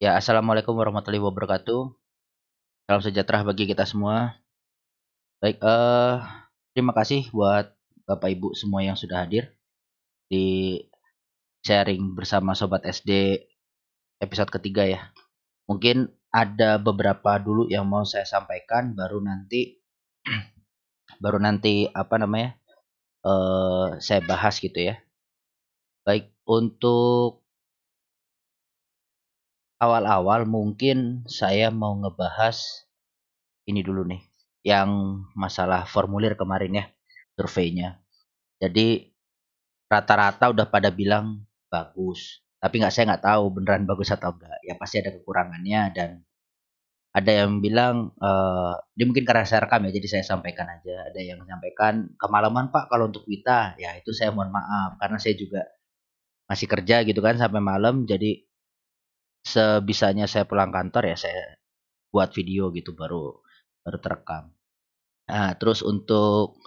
Ya, assalamualaikum warahmatullahi wabarakatuh. Salam sejahtera bagi kita semua. Baik, terima kasih buat Bapak Ibu semua yang sudah hadir di sharing bersama Sobat SD episode ketiga ya. Mungkin ada beberapa dulu yang mau saya sampaikan, baru nanti apa namanya saya bahas gitu ya. Baik, untuk awal-awal mungkin saya mau ngebahas ini dulu nih, yang masalah formulir kemarin ya, surveinya. Jadi rata-rata udah pada bilang bagus. Tapi saya nggak tahu beneran bagus atau enggak. Ya pasti ada kekurangannya dan ada yang bilang ini mungkin karena saya rekam ya, jadi saya sampaikan aja. Ada yang menyampaikan kemalaman Pak kalau untuk Wita, ya itu saya mohon maaf karena saya juga masih kerja gitu kan sampai malam. Jadi sebisanya saya pulang kantor ya saya buat video gitu baru baru terekam. Nah, terus untuk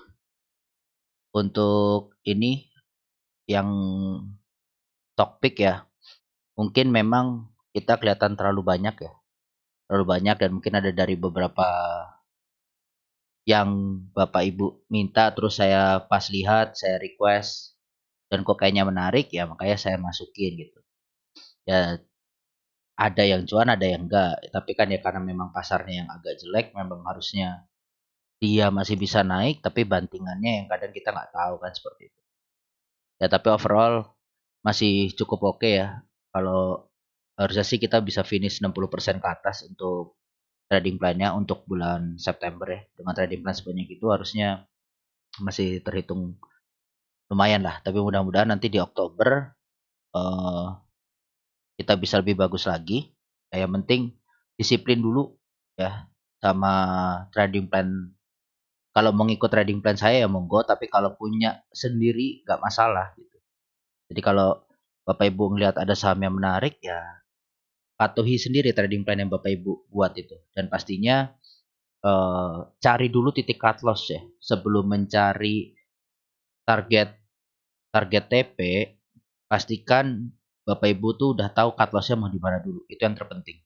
ini yang topik ya, mungkin memang kita kelihatan terlalu banyak dan mungkin ada dari beberapa yang Bapak Ibu minta terus saya pas lihat, saya request dan kok kayaknya menarik ya makanya saya masukin gitu. Ya ada yang cuan, ada yang enggak. Tapi kan ya karena memang pasarnya yang agak jelek, memang harusnya dia masih bisa naik, tapi bantingannya yang kadang kita nggak tahu kan seperti itu. Ya tapi overall masih cukup oke ya. Kalau harusnya sih kita bisa finish 60% ke atas untuk trading plan-nya untuk bulan September ya. Dengan trading plan sebanyak itu harusnya masih terhitung lumayan lah. Tapi mudah-mudahan nanti di Oktober eh, kita bisa lebih bagus lagi. Ya, yang penting disiplin dulu ya sama trading plan. Kalau mau ngikut trading plan saya ya monggo, tapi kalau punya sendiri nggak masalah gitu. Jadi kalau Bapak Ibu ngelihat ada saham yang menarik ya patuhi sendiri trading plan yang Bapak Ibu buat itu. Dan pastinya cari dulu titik cut loss ya sebelum mencari target target TP. Pastikan Bapak Ibu tuh udah tahu cut loss-nya mau di mana dulu. Itu yang terpenting.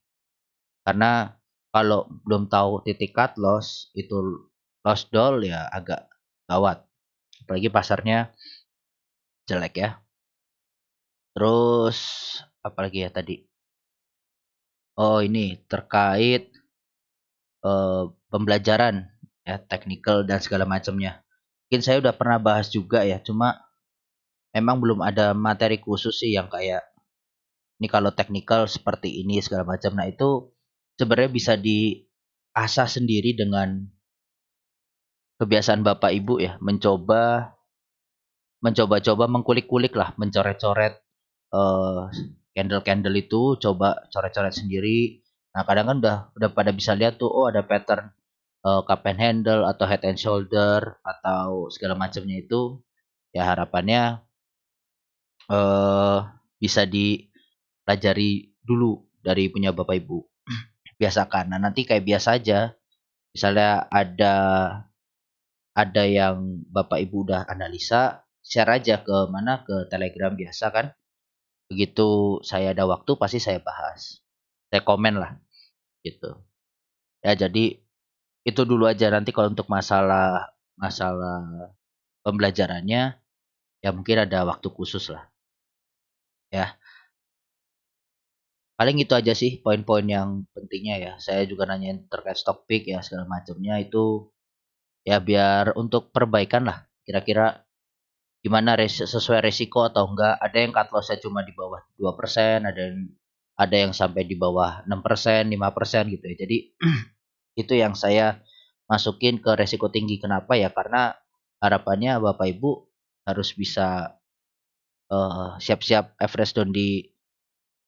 Karena kalau belum tahu titik cut loss itu loss doll ya agak gawat. Apalagi pasarnya jelek ya. Terus apalagi ya tadi? Oh ini terkait pembelajaran ya technical dan segala macamnya. Mungkin saya udah pernah bahas juga ya, cuma memang belum ada materi khusus sih yang kayak ini kalau technical seperti ini segala macam. Nah itu sebenarnya bisa diasah sendiri dengan kebiasaan Bapak Ibu ya, mencoba-coba mengkulik-kulik lah, mencoret-coret candle-candle itu, coba coret-coret sendiri. Nah kadang kan udah pada bisa lihat tuh, oh ada pattern cup and handle atau head and shoulder atau segala macamnya itu. Ya harapannya eh bisa dipelajari dulu dari punya Bapak Ibu. Biasakan. Nah, nanti kayak biasa aja. Misalnya ada yang Bapak Ibu udah analisa, share aja ke mana ke Telegram biasa kan. Begitu saya ada waktu pasti saya bahas. Saya komen lah gitu. Ya jadi itu dulu aja nanti kalau untuk masalah masalah pembelajarannya ya mungkin ada waktu khusus lah ya. Paling itu aja sih poin-poin yang pentingnya ya. Saya juga nanyain terkait stock pick ya segala macamnya itu ya biar untuk perbaikan lah. Kira-kira gimana sesuai resiko atau enggak. Ada yang cut loss-nya cuma di bawah 2%, ada yang sampai di bawah 6%, 5% gitu ya. Jadi itu yang saya masukin ke resiko tinggi. Kenapa ya? Karena harapannya Bapak Ibu harus bisa siap-siap average down di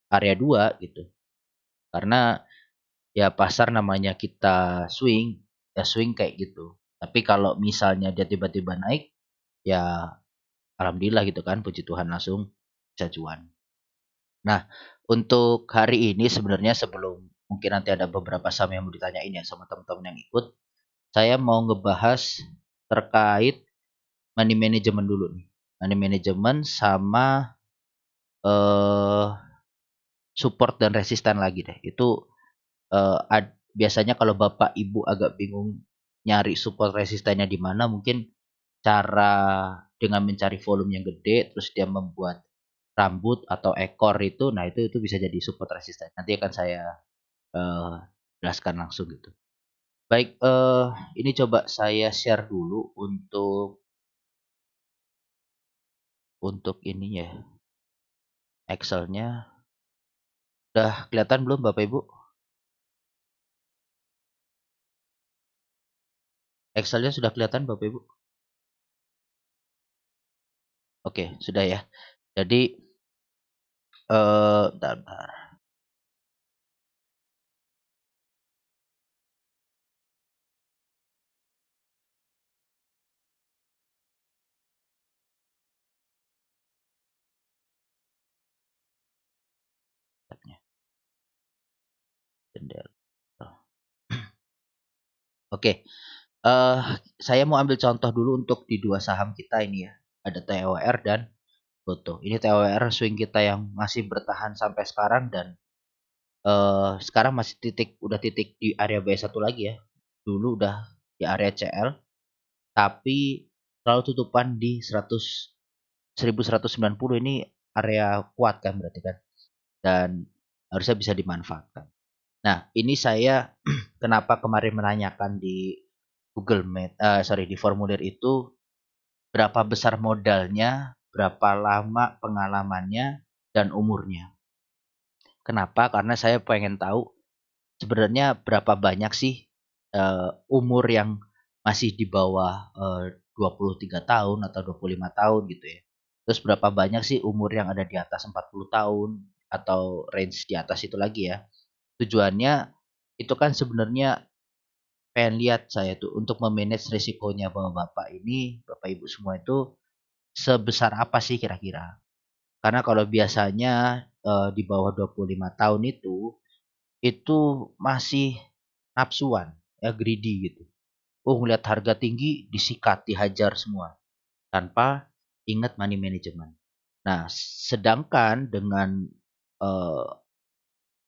area 2 gitu. Karena ya pasar namanya kita swing, ya swing kayak gitu. Tapi kalau misalnya dia tiba-tiba naik, ya alhamdulillah gitu kan, puji Tuhan langsung bisa cuan. Nah, untuk hari ini sebenarnya sebelum mungkin nanti ada beberapa saham yang mau ditanyain ya sama teman-teman yang ikut, saya mau ngebahas terkait money management dulu nih. Money management sama eh support dan resisten lagi deh. Itu biasanya kalau Bapak Ibu agak bingung nyari support resistennya di mana, mungkin cara dengan mencari volume yang gede, terus dia membuat rambut atau ekor itu, nah itu bisa jadi support resisten. Nanti akan saya eh, jelaskan langsung gitu. Baik, ini coba saya share dulu untuk ini ya, Excel-nya. Udah kelihatan belum Bapak Ibu? Excel-nya sudah kelihatan Bapak Ibu? Oke, sudah ya. Jadi bentar, bentar. Jendela. Oke, saya mau ambil contoh dulu untuk di dua saham kita ini ya. Ada TOR dan Gotoh. Ini TOR swing kita yang masih bertahan sampai sekarang dan sekarang masih udah titik di area B1 lagi ya. Dulu udah di area CL, tapi selalu tutupan di 1190 ini area kuat kan berarti kan. Dan harusnya bisa dimanfaatkan. Nah, ini saya kenapa kemarin menanyakan di Google Meet, sorry di formulir itu berapa besar modalnya, berapa lama pengalamannya, dan umurnya. Kenapa? Karena saya pengen tahu sebenarnya berapa banyak sih umur yang masih di bawah 23 tahun atau 25 tahun gitu ya. Terus berapa banyak sih umur yang ada di atas 40 tahun atau range di atas itu lagi ya. Tujuannya itu kan sebenarnya pengen lihat saya tuh untuk memanage risikonya bapak-bapak ini, bapak ibu semua itu sebesar apa sih kira-kira? Karena kalau biasanya di bawah 25 tahun itu masih nafsuan, ya greedy gitu. Oh, ngeliat harga tinggi disikat, dihajar semua tanpa ingat money management. Nah, sedangkan dengan eh,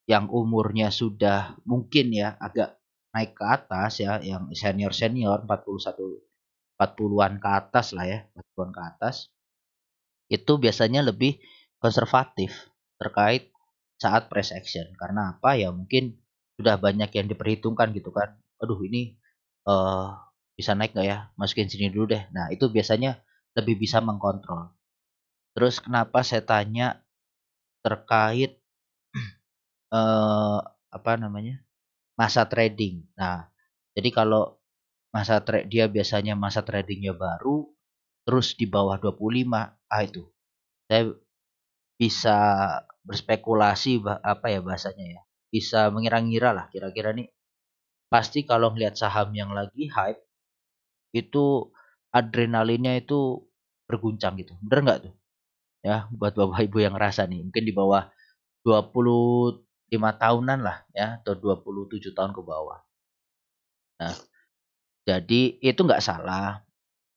yang umurnya sudah mungkin ya agak naik ke atas ya, yang senior-senior 40-an ke atas lah ya, 40-an ke atas, itu biasanya lebih konservatif terkait saat price action. Karena apa? Ya mungkin sudah banyak yang diperhitungkan gitu kan. Aduh ini eh bisa naik nggak ya? Masukin sini dulu deh. Nah itu biasanya lebih bisa mengkontrol. Terus kenapa saya tanya terkait apa namanya masa trading? Nah jadi kalau dia biasanya masa tradingnya baru, terus di bawah 25, itu saya bisa berspekulasi apa ya bahasanya ya. Bisa mengira-ngira lah kira-kira nih. Pasti kalau ngelihat saham yang lagi hype itu adrenalinnya itu berguncang gitu. Bener nggak tuh? Ya, buat Bapak Ibu yang ngerasa nih, mungkin di bawah 25 tahunan lah ya atau 27 tahun ke bawah. Nah, jadi itu nggak salah.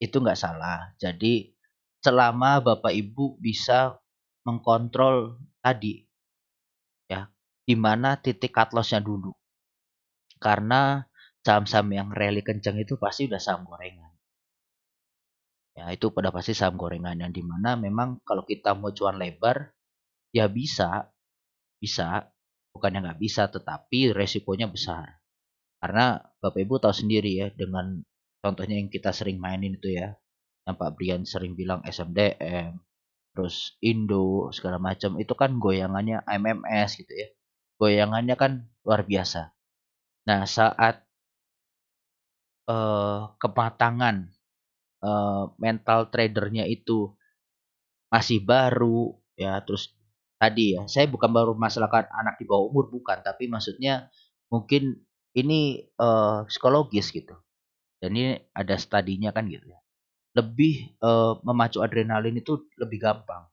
Itu nggak salah. Jadi selama Bapak Ibu bisa mengkontrol tadi ya, di mana titik cut loss-nya dulu. Karena saham-saham yang rally kencang itu pasti udah saham gorengan. Ya, itu pada pasti saham gorengan yang dimana memang kalau kita mau cuan lebar, ya bisa, bisa, bukannya nggak bisa, tetapi resikonya besar. Karena Bapak Ibu tahu sendiri ya, dengan contohnya yang kita sering mainin itu ya, yang Pak Brian sering bilang SMDM, terus Indo, segala macam, itu kan goyangannya MMS gitu ya. Goyangannya kan luar biasa. Nah, saat kematangan mental tradernya itu masih baru ya, terus tadi ya saya bukan baru masalahkan anak di bawah umur, bukan, tapi maksudnya mungkin ini psikologis gitu, dan ini ada studinya kan gitu ya, lebih memacu adrenalin itu lebih gampang,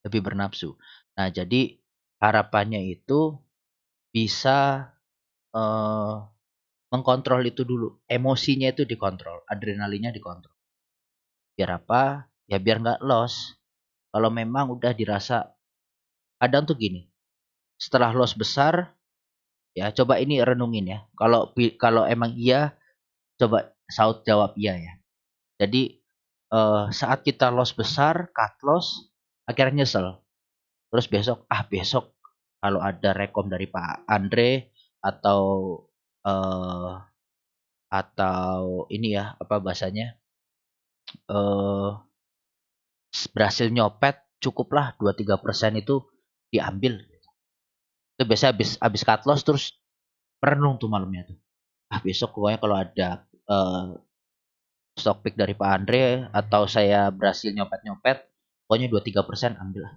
lebih bernafsu. Nah jadi harapannya itu bisa eh, mengkontrol itu dulu, emosinya itu dikontrol, adrenalinnya dikontrol. Biar apa? Ya biar nggak loss. Kalau memang udah dirasa, kadang tuh gini, setelah loss besar, ya coba ini renungin ya. Kalau emang iya, coba saut jawab iya ya. Jadi saat kita loss besar, cut loss, akhirnya nyesel. Terus besok kalau ada rekom dari Pak Andre atau eh atau ini ya apa bahasanya eh berhasil nyopet cukuplah 2-3% itu diambil. Itu biasanya habis cut loss terus merenung tuh malamnya tuh. Ah besok pokoknya kalau ada eh, stock pick dari Pak Andre atau saya berhasil nyopet-nyopet, pokoknya 2-3% ambil lah.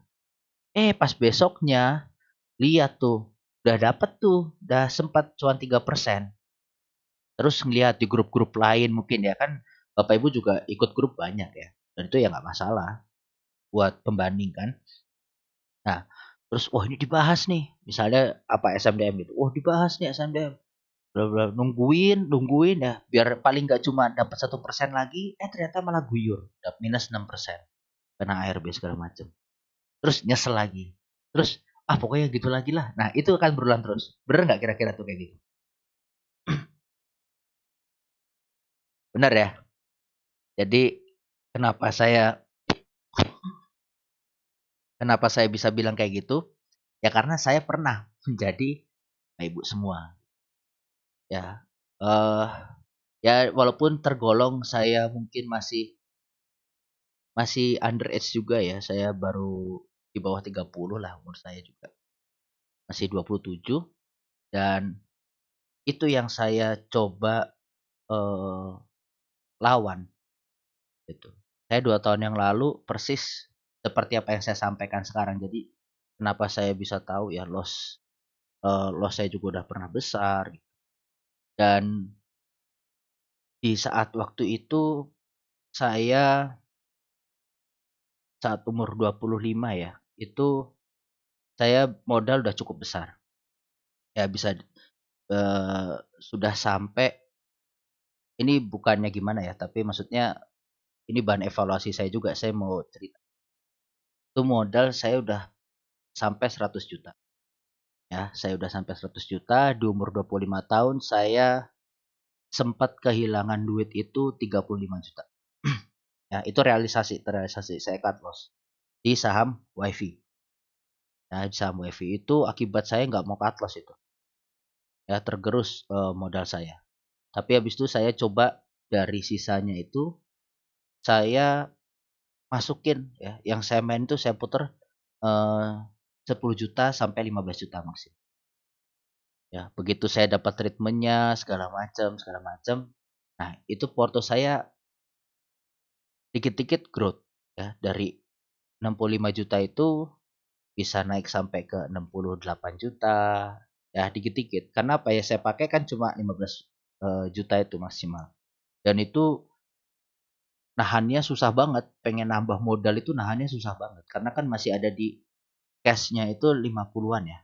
Pas besoknya lihat tuh, udah dapet tuh, udah sempat cuan 3%. Terus ngelihat di grup-grup lain mungkin ya kan Bapak Ibu juga ikut grup banyak ya. Dan itu ya nggak masalah buat pembanding kan. Nah, terus wah ini dibahas nih. Misalnya apa SMDM gitu. Wah dibahas nih SMDM. Bla bla nungguin ya biar paling nggak cuma dapat 1% lagi, ternyata malah guyur, dapat minus 6%. Kena ARB segala macam. Terus nyesel lagi. Terus pokoknya gitu lagi lah. Nah, itu akan berulang terus. Bener nggak kira-kira tuh kayak gitu? Bener ya? Jadi kenapa saya kenapa saya bisa bilang kayak gitu? Ya karena saya pernah menjadi ibu semua. Ya. eh Ya walaupun tergolong saya mungkin masih masih underage juga ya. Saya baru di bawah 30 lah umur saya juga. Masih 27 dan itu yang saya coba eh, lawan gitu. Saya 2 tahun yang lalu persis seperti apa yang saya sampaikan sekarang. Jadi kenapa saya bisa tahu ya loss saya juga udah pernah besar gitu. Dan di saat waktu itu saya saat umur 25 ya, itu saya modal udah cukup besar. Ya bisa sudah sampai ini bukannya gimana ya, tapi maksudnya ini bahan evaluasi saya juga. Saya mau cerita. Itu modal saya udah sampai 100 juta. Ya, saya udah sampai 100 juta di umur 25 tahun saya sempat kehilangan duit itu 35 juta. Ya, itu terrealisasi saya cut loss di saham WiFi. Nah, di saham WiFi itu akibat saya nggak mau cut loss itu. Ya, tergerus modal saya. Tapi habis itu saya coba dari sisanya itu saya masukin ya. Yang saya main itu saya puter 10 juta sampai 15 juta maksimal. Ya, begitu saya dapat treatmentnya segala macam. Nah, itu porto saya dikit-dikit growth ya dari 65 juta itu bisa naik sampai ke 68 juta ya dikit-dikit. Karena apa ya saya pakai kan cuma 15 juta itu maksimal. Dan itu nahannya susah banget. Pengen nambah modal itu nahannya susah banget karena kan masih ada di cashnya itu 50-an ya.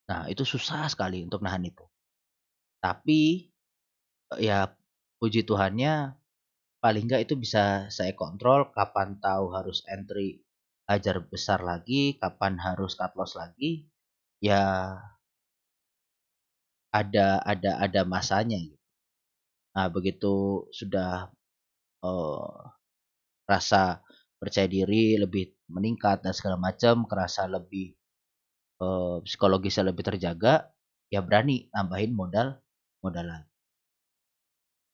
Nah, itu susah sekali untuk nahan itu. Tapi ya puji Tuhannya paling enggak itu bisa saya kontrol kapan tahu harus entry ajar besar lagi, kapan harus cut loss lagi. Ya ada masanya gitu. Nah, begitu sudah eh, rasa percaya diri lebih meningkat dan segala macam, kerasa lebih psikologisnya lebih terjaga, ya berani nambahin modal modal lagi.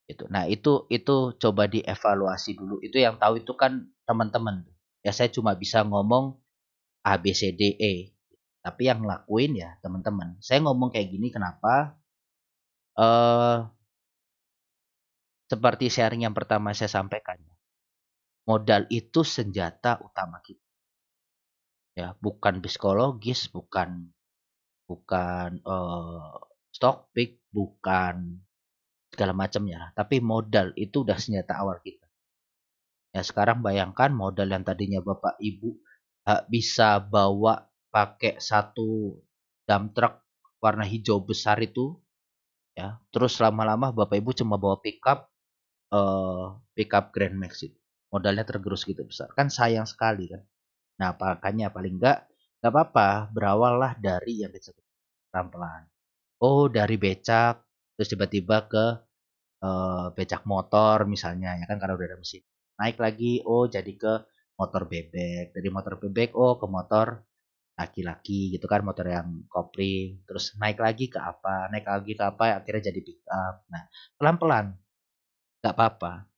Gitu. Nah, itu coba dievaluasi dulu. Itu yang tahu itu kan teman-teman. Ya saya cuma bisa ngomong A B C D E. Tapi yang ngelakuin ya teman-teman. Saya ngomong kayak gini kenapa? Eh seperti sharing yang pertama saya sampaikan. Modal itu senjata utama kita. Ya, bukan psikologis, bukan stock pick, bukan segala macamnya, tapi modal itu udah senjata awal kita. Ya sekarang bayangkan modal yang tadinya Bapak Ibu bisa bawa pakai satu dump truck warna hijau besar itu ya. Terus lama-lama Bapak Ibu cuma bawa pickup Grand Max itu. Modalnya tergerus gitu besar. Kan sayang sekali kan. Nah, makanya paling enggak Nggak apa-apa, berawallah dari yang disebut pelan-pelan. Oh, dari becak, terus tiba-tiba ke becak motor misalnya ya kan karena udah ada mesin. Naik lagi, oh jadi ke motor bebek. Dari motor bebek, oh ke motor laki-laki gitu kan, motor yang kopling. Terus naik lagi ke apa, naik lagi ke apa, akhirnya jadi pick up. Nah, pelan-pelan, nggak apa-apa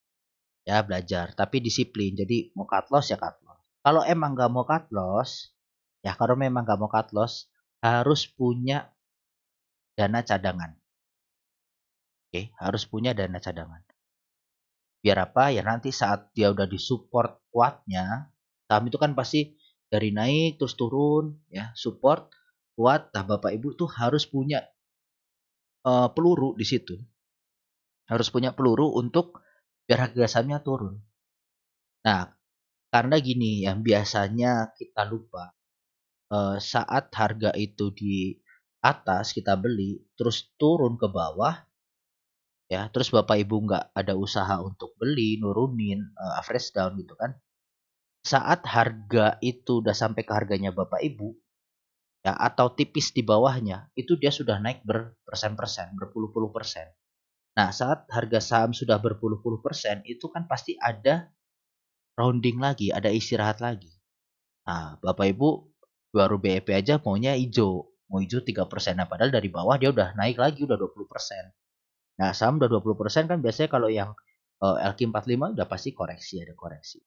ya belajar, tapi disiplin. Jadi mau cut loss ya cut loss. Kalau emang nggak mau cut loss, ya kalau memang nggak mau cut loss, harus punya dana cadangan. Oke, harus punya dana cadangan. Biar apa? Ya nanti saat dia udah disupport kuatnya, saham itu kan pasti dari naik terus turun ya, support kuat. Nah, Bapak Ibu tuh harus punya peluru di situ. Harus punya peluru untuk biar harga sahamnya turun. Nah, karena gini yang biasanya kita lupa, saat harga itu di atas kita beli, terus turun ke bawah, ya, terus Bapak Ibu nggak ada usaha untuk beli, nurunin, average down gitu kan. Saat harga itu udah sampai ke harganya Bapak Ibu, ya atau tipis di bawahnya, itu dia sudah naik berpersen-persen, berpuluh-puluh persen. Nah, saat harga saham sudah berpuluh-puluh persen, itu kan pasti ada rounding lagi, ada istirahat lagi. Nah, Bapak Ibu baru BEP aja maunya hijau, mau hijau 3%. Nah, padahal dari bawah dia udah naik lagi, udah 20%. Nah, saham udah 20% kan biasanya kalau yang LQ45 udah pasti koreksi, ada koreksi.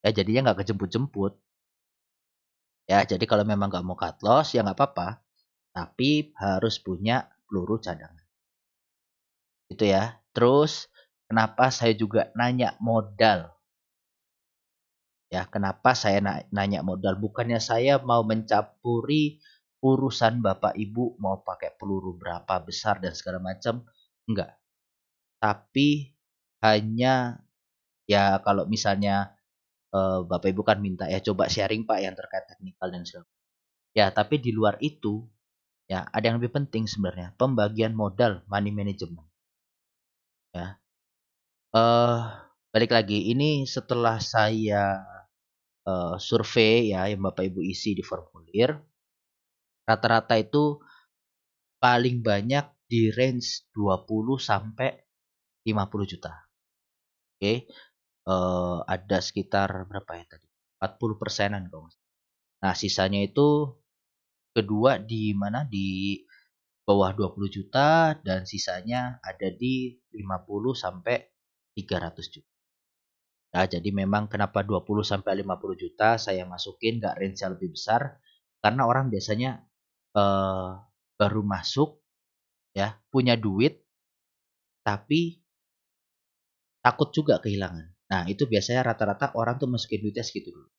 Ya, jadinya nggak kejemput-jemput. Ya, jadi kalau memang nggak mau cut loss, ya nggak apa-apa. Tapi harus punya peluru cadangan. Itu ya. Terus, kenapa saya juga nanya modal? Ya, kenapa saya nanya modal? Bukannya saya mau mencampuri urusan Bapak Ibu mau pakai peluru berapa besar dan segala macam. Enggak. Tapi hanya ya kalau misalnya Bapak Ibu kan minta ya coba sharing Pak yang terkait teknikal dan segala. Ya, tapi di luar itu ya ada yang lebih penting sebenarnya, pembagian modal, money management. Ya. Eh balik lagi ini setelah saya survei ya yang Bapak Ibu isi di formulir, rata-rata itu paling banyak di range 20 sampai 50 juta. Oke. Ada sekitar berapa ya tadi? 40 persenan kalau nggak salah. Nah, sisanya itu kedua di mana di bawah 20 juta dan sisanya ada di 50 sampai 300 juta. Nah, jadi memang kenapa 20 sampai 50 juta saya masukin nggak range yang lebih besar karena orang biasanya eh, baru masuk ya, punya duit tapi takut juga kehilangan. Nah, itu biasanya rata-rata orang tuh masukin duitnya segitu dulu.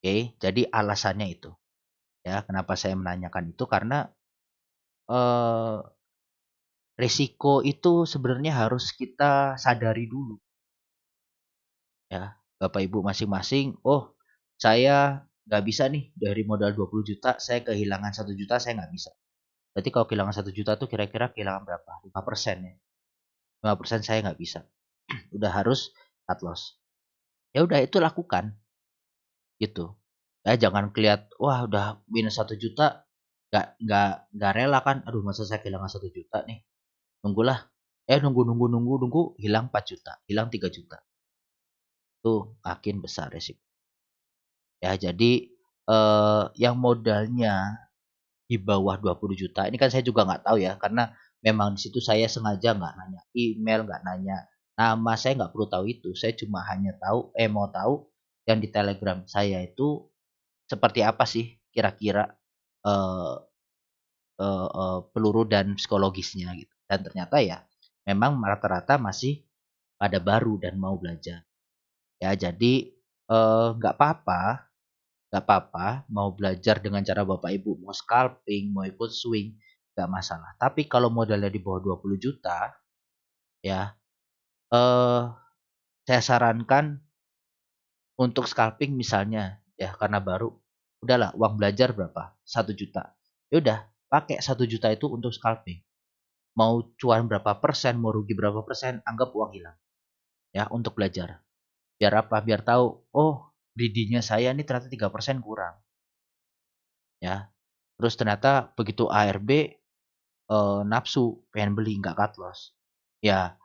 Oke, jadi alasannya itu. Ya, kenapa saya menanyakan itu karena eh, risiko itu sebenarnya harus kita sadari dulu. Ya, Bapak Ibu masing-masing, oh saya nggak bisa nih dari modal 20 juta, saya kehilangan 1 juta, saya nggak bisa. Berarti kalau kehilangan 1 juta tuh kira-kira kehilangan berapa? 5% ya. 5% saya nggak bisa. Udah harus cut loss. Ya udah itu lakukan gitu. Ya jangan kelihat wah udah minus 1 juta nggak rela kan. Aduh masa saya kehilangan 1 juta nih. Nunggulah. Nunggu hilang 4 juta, hilang 3 juta. Tuh makin besar resiko. Ya jadi yang modalnya di bawah 20 juta ini kan saya juga nggak tahu ya karena memang di situ saya sengaja nggak nanya email, nggak nanya nama, saya nggak perlu tahu itu. Saya cuma hanya tahu mau tahu yang di Telegram saya itu seperti apa sih kira-kira eh, peluru dan psikologisnya gitu. Dan ternyata ya memang rata-rata masih pada baru dan mau belajar. Ya jadi nggak apa-apa, nggak apa-apa mau belajar dengan cara Bapak Ibu mau scalping, mau ikut swing, nggak masalah. Tapi kalau modalnya di bawah 20 juta, ya eh saya sarankan untuk scalping misalnya ya karena baru, udahlah uang belajar berapa? 1 juta. Ya udah pakai 1 juta itu untuk scalping. Mau cuan berapa persen, mau rugi berapa persen, anggap uang hilang. Ya untuk belajar. Biar apa? Biar tahu, oh greedy-nya saya ini ternyata 3% kurang, ya. Terus ternyata begitu ARB, nafsu pengen beli nggak cut loss. Ya,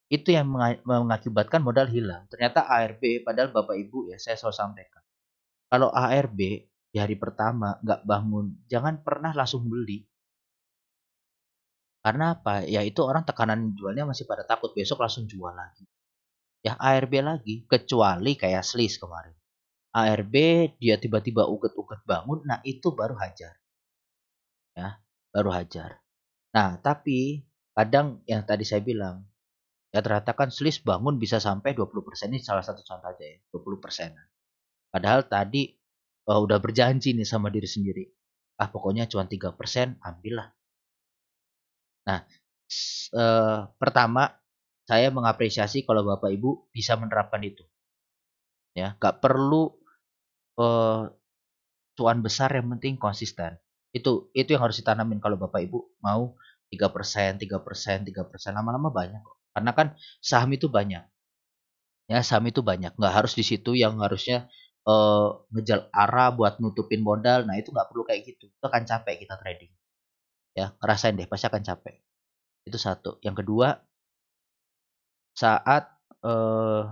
itu yang mengakibatkan modal hilang. Ternyata ARB padahal Bapak Ibu ya saya selalu sampaikan, kalau ARB di hari pertama nggak bangun, jangan pernah langsung beli. Karena apa? Ya itu orang tekanan jualnya masih pada takut besok langsung jual lagi. Ya ARB lagi, kecuali kayak Sliss kemarin. ARB dia tiba-tiba uget-uget bangun, nah itu baru hajar. Ya, baru hajar. Nah, tapi kadang yang tadi saya bilang, ya ternyata kan Sliss bangun bisa sampai 20%, ini salah satu contoh aja ya, 20%. Padahal tadi udah berjanji nih sama diri sendiri. Ah pokoknya cuma 3%, ambillah. Nah, pertama saya mengapresiasi kalau Bapak Ibu bisa menerapkan itu. Ya, nggak perlu eh, cuan besar, yang penting konsisten. Itu yang harus ditanamin kalau Bapak Ibu mau 3%, 3%, 3%, lama-lama banyak kok. Karena kan saham itu banyak. Ya, saham itu banyak. Nggak harus di situ yang harusnya ngejar arah buat nutupin modal. Nah, itu nggak perlu kayak gitu. Itu akan capek kita trading. Ya, ngerasain deh, pasti akan capek. Itu satu. Yang kedua, saat eh,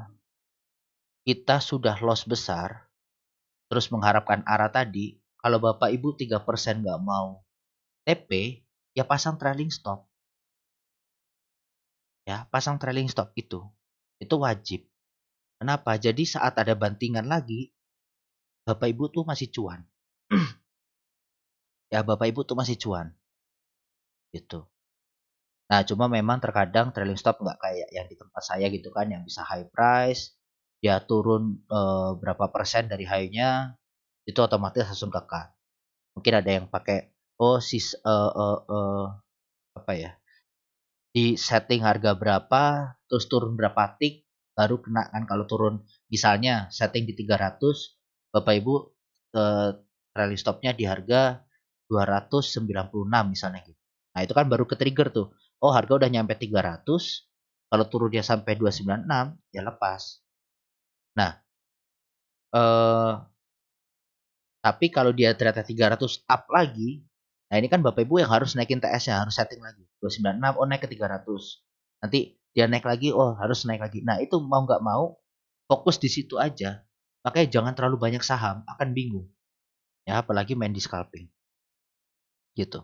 kita sudah loss besar, terus mengharapkan arah tadi, kalau Bapak Ibu 3% nggak mau TP, ya pasang trailing stop. Ya, pasang trailing stop itu. Itu wajib. Kenapa? Jadi saat ada bantingan lagi, Bapak Ibu tuh masih cuan. Ya, Bapak Ibu tuh masih cuan. Gitu. Nah, cuma memang terkadang trailing stop nggak kayak yang di tempat saya gitu kan, yang bisa high price, dia turun berapa persen dari high-nya, itu otomatis langsung ke cut. Mungkin ada yang pakai, oh apa ya, di setting harga berapa, terus turun berapa tik, baru kena kan. Kalau turun misalnya setting di 300, Bapak Ibu trailing stopnya di harga 296 misalnya gitu. Nah itu kan baru ke trigger tuh. Oh harga udah nyampe 300, kalau turun dia sampai 296, ya lepas. Nah, eh, tapi kalau dia ternyata 300 up lagi, nah ini kan Bapak Ibu yang harus naikin TS-nya, harus setting lagi. 296, oh naik ke 300. Nanti dia naik lagi, oh harus naik lagi. Nah itu mau nggak mau, fokus di situ aja. Makanya jangan terlalu banyak saham, akan bingung. Ya apalagi main di scalping. Gitu.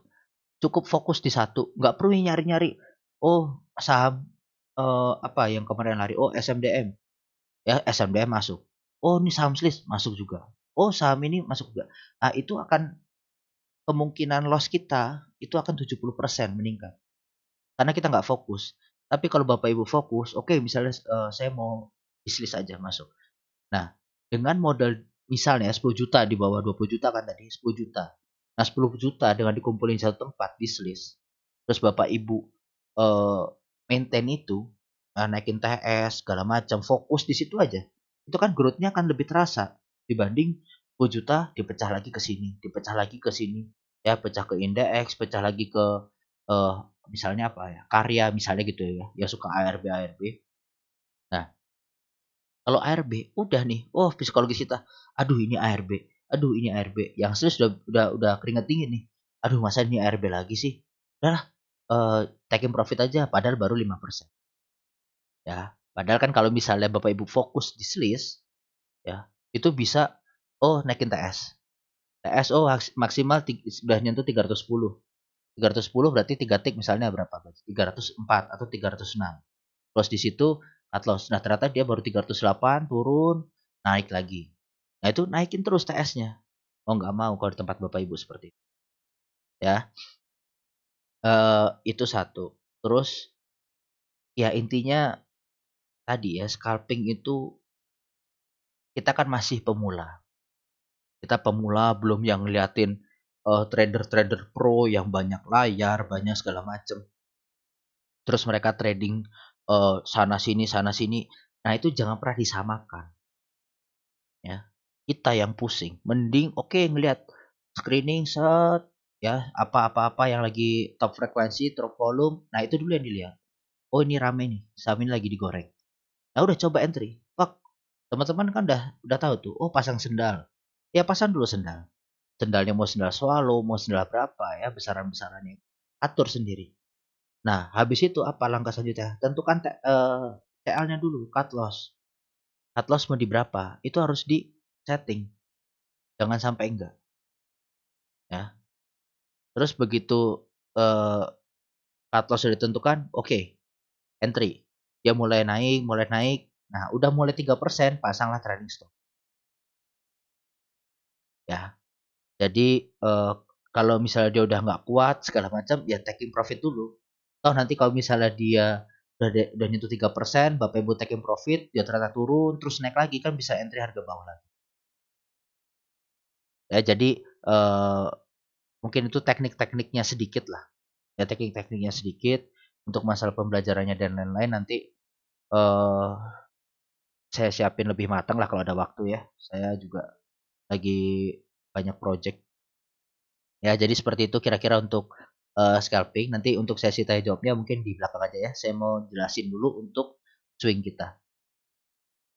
Cukup fokus di satu, nggak perlu nyari-nyari. Oh saham apa yang kemarin lari, oh SMDM. Ya SMDM masuk. Oh ini saham Sliss masuk juga. Oh saham ini masuk juga. Nah itu akan kemungkinan loss kita itu akan 70% meningkat. Karena kita nggak fokus. Tapi kalau Bapak Ibu fokus, oke misalnya saya mau bisnis aja masuk. Nah, dengan modal misalnya 10 juta di bawah 20 juta kan tadi, 10 juta. Nah, 10 juta dengan dikumpulin satu tempat bisnis. Terus Bapak Ibu eh, maintain itu, naikin TS segala macam, fokus di situ aja. Itu kan growth-nya akan lebih terasa dibanding 10 juta dipecah lagi ke sini, dipecah lagi ke sini, ya pecah ke indeks, pecah lagi ke eh, misalnya apa ya, karya misalnya gitu ya, ya suka ARB ARB. Nah, kalau ARB udah nih, oh psikologis kita, aduh ini ARB, aduh ini ARB, yang serius udah keringet dingin nih, aduh masa ini ARB lagi sih, udahlah taking profit aja, padahal baru 5%. Ya, padahal kan kalau misalnya Bapak Ibu fokus di Sliss, ya itu bisa, oh naikin TS, TS oh maksimal sudah nyentuh 310, 310 berarti 3 tik misalnya berapa? 304 atau 306. Terus di situ cut loss. Nah, ternyata dia baru 308 turun, naik lagi. Nah, itu naikin terus TS-nya. Oh, nggak mau kalau di tempat Bapak Ibu seperti itu. Ya. Itu satu. Terus ya intinya tadi ya, scalping itu kita kan masih pemula. Kita pemula belum yang ngeliatin trader-trader pro yang banyak layar, banyak segala macem. Terus mereka trading sana sini. Nah, itu jangan pernah disamakan. Ya, kita yang pusing. Mending oke ngelihat screening set ya, apa-apa yang lagi top frekuensi, top volume. Nah, itu dulu yang dilihat. Oh, ini rame nih, saham ini lagi digoreng. Nah, udah coba entry. Pak, Teman-teman kan udah tahu tuh, oh pasang sendal. Ya pasang dulu sendal. Sendalnya mau sendal swallow, mau sendal berapa ya, besaran-besarannya. Atur sendiri. Nah, habis itu apa langkah selanjutnya? Tentukan TL-nya dulu, cut loss. Cut loss mau di berapa? Itu harus di setting. Jangan sampai enggak, ya. Terus begitu cut loss sudah ditentukan, oke, entry. Dia mulai naik. Nah, udah mulai 3%, pasanglah trailing stop, ya. Jadi kalau misalnya dia udah nggak kuat segala macam, ya taking profit dulu. Toh nanti kalau misalnya dia udah nyentuh 3%, Bapak Ibu taking profit, dia ternyata turun, terus naik lagi, kan bisa entry harga bawah lagi. Ya, jadi mungkin itu teknik-tekniknya sedikit lah. Ya, teknik-tekniknya sedikit untuk masalah pembelajarannya dan lain-lain nanti eh saya siapin lebih matang lah kalau ada waktu ya. Saya juga lagi banyak project. Ya, jadi seperti itu kira-kira untuk scalping. Nanti untuk sesi tanya jawabnya mungkin di belakang aja ya. Saya mau jelasin dulu untuk swing kita.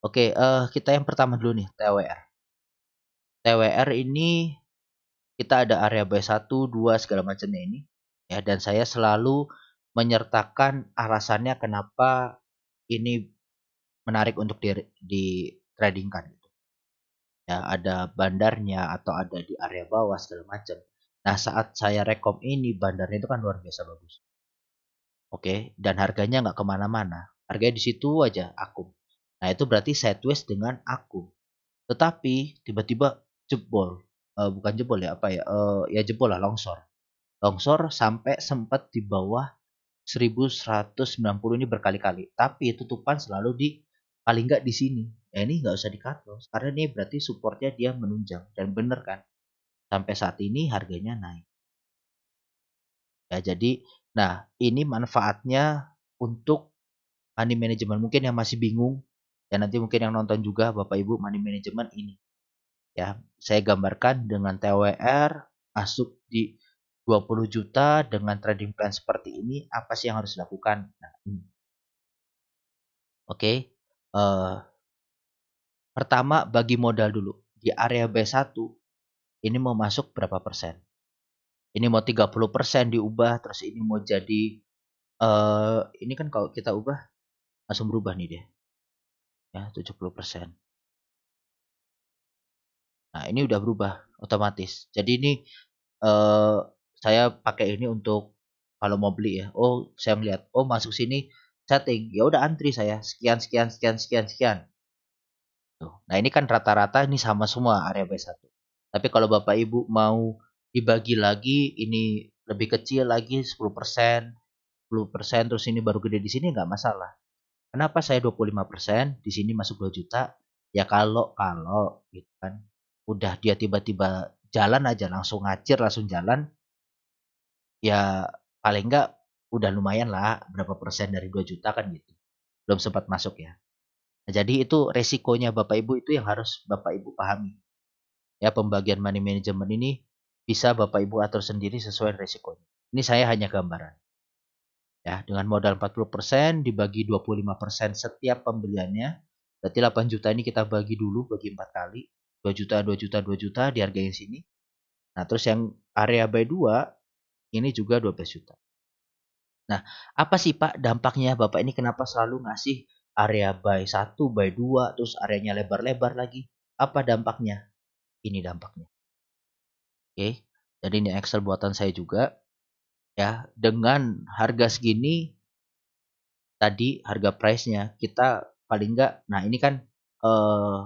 Oke, kita yang pertama dulu nih, TWR. TWR ini kita ada area buy 1, 2 segala macamnya ini. Ya, dan saya selalu menyertakan alasannya kenapa ini menarik untuk di tradingkan gitu. Ya, ada bandarnya atau ada di area bawah segala macam. Nah, saat saya rekom ini bandarnya itu kan luar biasa bagus. Oke, dan harganya nggak kemana-mana. Harganya di situ aja, akum. Nah, itu berarti sideways dengan akum. Tetapi tiba-tiba jebol. Bukan jebol ya, apa ya? Ya jebol lah, longsor. Longsor sampai sempat di bawah 1190 ini berkali-kali. Tapi tutupan selalu di paling nggak di sini. Ini nggak usah di cut loss karena ini berarti supportnya dia menunjang dan bener kan. Sampai saat ini harganya naik. Ya, jadi nah ini manfaatnya untuk money management. Mungkin yang masih bingung ya, nanti mungkin yang nonton juga Bapak Ibu, money management ini. Ya, saya gambarkan dengan TWR masuk di 20 juta dengan trading plan seperti ini, apa sih yang harus dilakukan? Nah, ini. Oke. Pertama bagi modal dulu. Di area B1 ini mau masuk berapa persen? Ini mau 30% diubah, terus ini mau jadi ini kan kalau kita ubah langsung berubah nih dia. Ya, 70%. Nah, ini udah berubah otomatis. Jadi ini eh saya pakai ini untuk kalau mau beli ya. Oh, saya melihat, oh masuk sini setting. Ya udah antri saya sekian sekian sekian sekian sekian. Tuh. Nah, ini kan rata-rata ini sama semua area B1. Tapi kalau Bapak Ibu mau dibagi lagi, ini lebih kecil lagi 10%, 10% terus ini baru gede di sini nggak masalah. Kenapa saya 25%, di sini masuk 2 juta? Ya kalau gitu kan. Udah dia tiba-tiba jalan aja langsung ngacir, langsung jalan, ya paling nggak udah lumayan lah berapa persen dari 2 juta kan gitu. Belum sempat masuk ya. Nah, jadi itu resikonya Bapak Ibu itu yang harus Bapak Ibu pahami. Ya, pembagian money management ini bisa Bapak Ibu atur sendiri sesuai resikonya. Ini saya hanya gambaran. Ya, dengan modal 40% dibagi 25% setiap pembeliannya. Berarti 8 juta ini kita bagi dulu bagi 4 kali. 2 juta, 2 juta, 2 juta dihargain sini. Nah, terus yang area buy 2 ini juga 12 juta. Nah, apa sih Pak dampaknya? Bapak ini kenapa selalu ngasih area buy 1, buy 2, terus areanya lebar-lebar lagi? Apa dampaknya? Ini dampaknya. Oke. Jadi ini Excel buatan saya juga. Ya, dengan harga segini tadi harga price-nya kita paling enggak, nah ini kan eh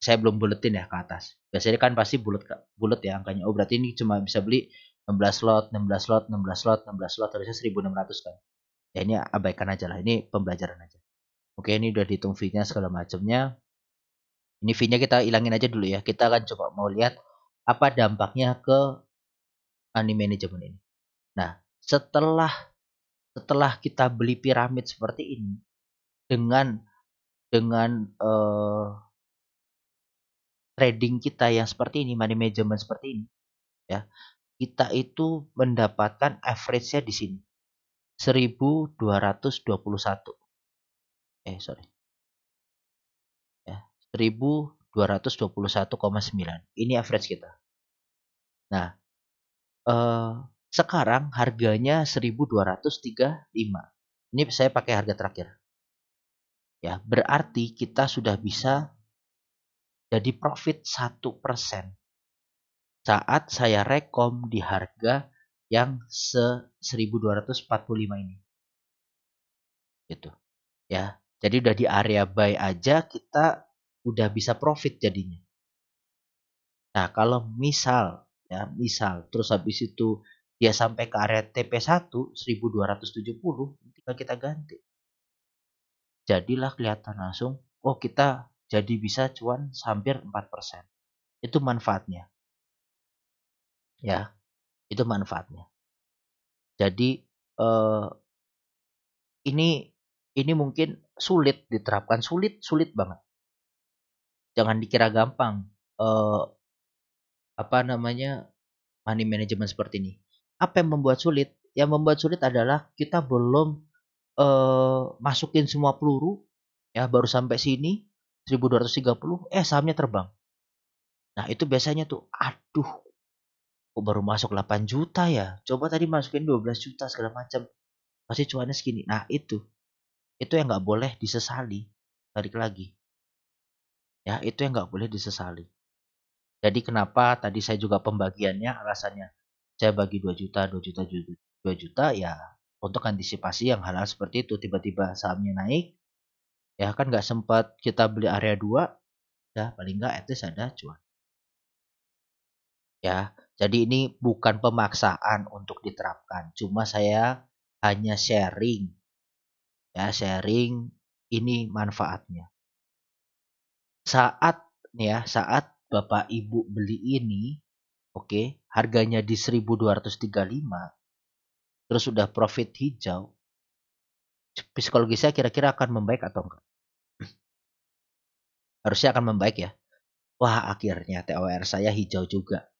saya belum buletin ya ke atas. Biasanya kan pasti bulet bulet ya angkanya. Oh, berarti ini cuma bisa beli 16 lot, 16 lot, 16 lot, 16 lot harusnya 1.600 kan. Ya ini abaikan aja lah. Ini pembelajaran aja. Oke, ini udah dihitung fee-nya segala macamnya. Ini fee-nya kita hilangin aja dulu ya. Kita akan coba mau lihat apa dampaknya ke money management ini. Nah, setelah setelah kita beli piramid seperti ini dengan dengan trading kita yang seperti ini, money management seperti ini, ya, kita itu mendapatkan average-nya di sini 1.221. Sorry. Ya. 1221,9. Ini average kita. Nah, sekarang harganya 1235. Ini saya pakai harga terakhir. Ya, berarti kita sudah bisa jadi profit 1% saat saya rekom di harga yang 1245 ini. Gitu. Ya. Jadi udah di area buy aja kita udah bisa profit jadinya. Nah, kalau misal terus habis itu dia sampai ke area TP1 1270, tinggal kita ganti. Jadilah kelihatan langsung, oh kita jadi bisa cuan hampir 4%. Itu manfaatnya. Ya, itu manfaatnya. Jadi eh, ini mungkin sulit diterapkan, sulit banget. Jangan dikira gampang. Eh, apa namanya money management seperti ini. Apa yang membuat sulit? Yang membuat sulit adalah kita belum masukin semua peluru, ya baru sampai sini 1230, sahamnya terbang. Nah itu biasanya tuh, aduh, kok baru masuk 8 juta ya? Coba tadi masukin 12 juta segala macam, pasti cuannya segini. Nah itu yang nggak boleh disesali. Balik lagi, ya itu yang nggak boleh disesali. Jadi kenapa tadi saya juga pembagiannya alasannya saya bagi 2 juta, 2 juta, 2 juta ya untuk antisipasi yang hal-hal seperti itu. Tiba-tiba sahamnya naik, ya kan nggak sempat kita beli area 2, ya paling nggak at least ada cuan. Ya, jadi ini bukan pemaksaan untuk diterapkan. Cuma saya hanya sharing, ya sharing ini manfaatnya. Saat Bapak Ibu beli ini, oke, harganya di 1235, terus sudah profit hijau, psikologi saya kira-kira akan membaik atau enggak? Harusnya akan membaik ya. Wah, akhirnya TOR saya hijau juga.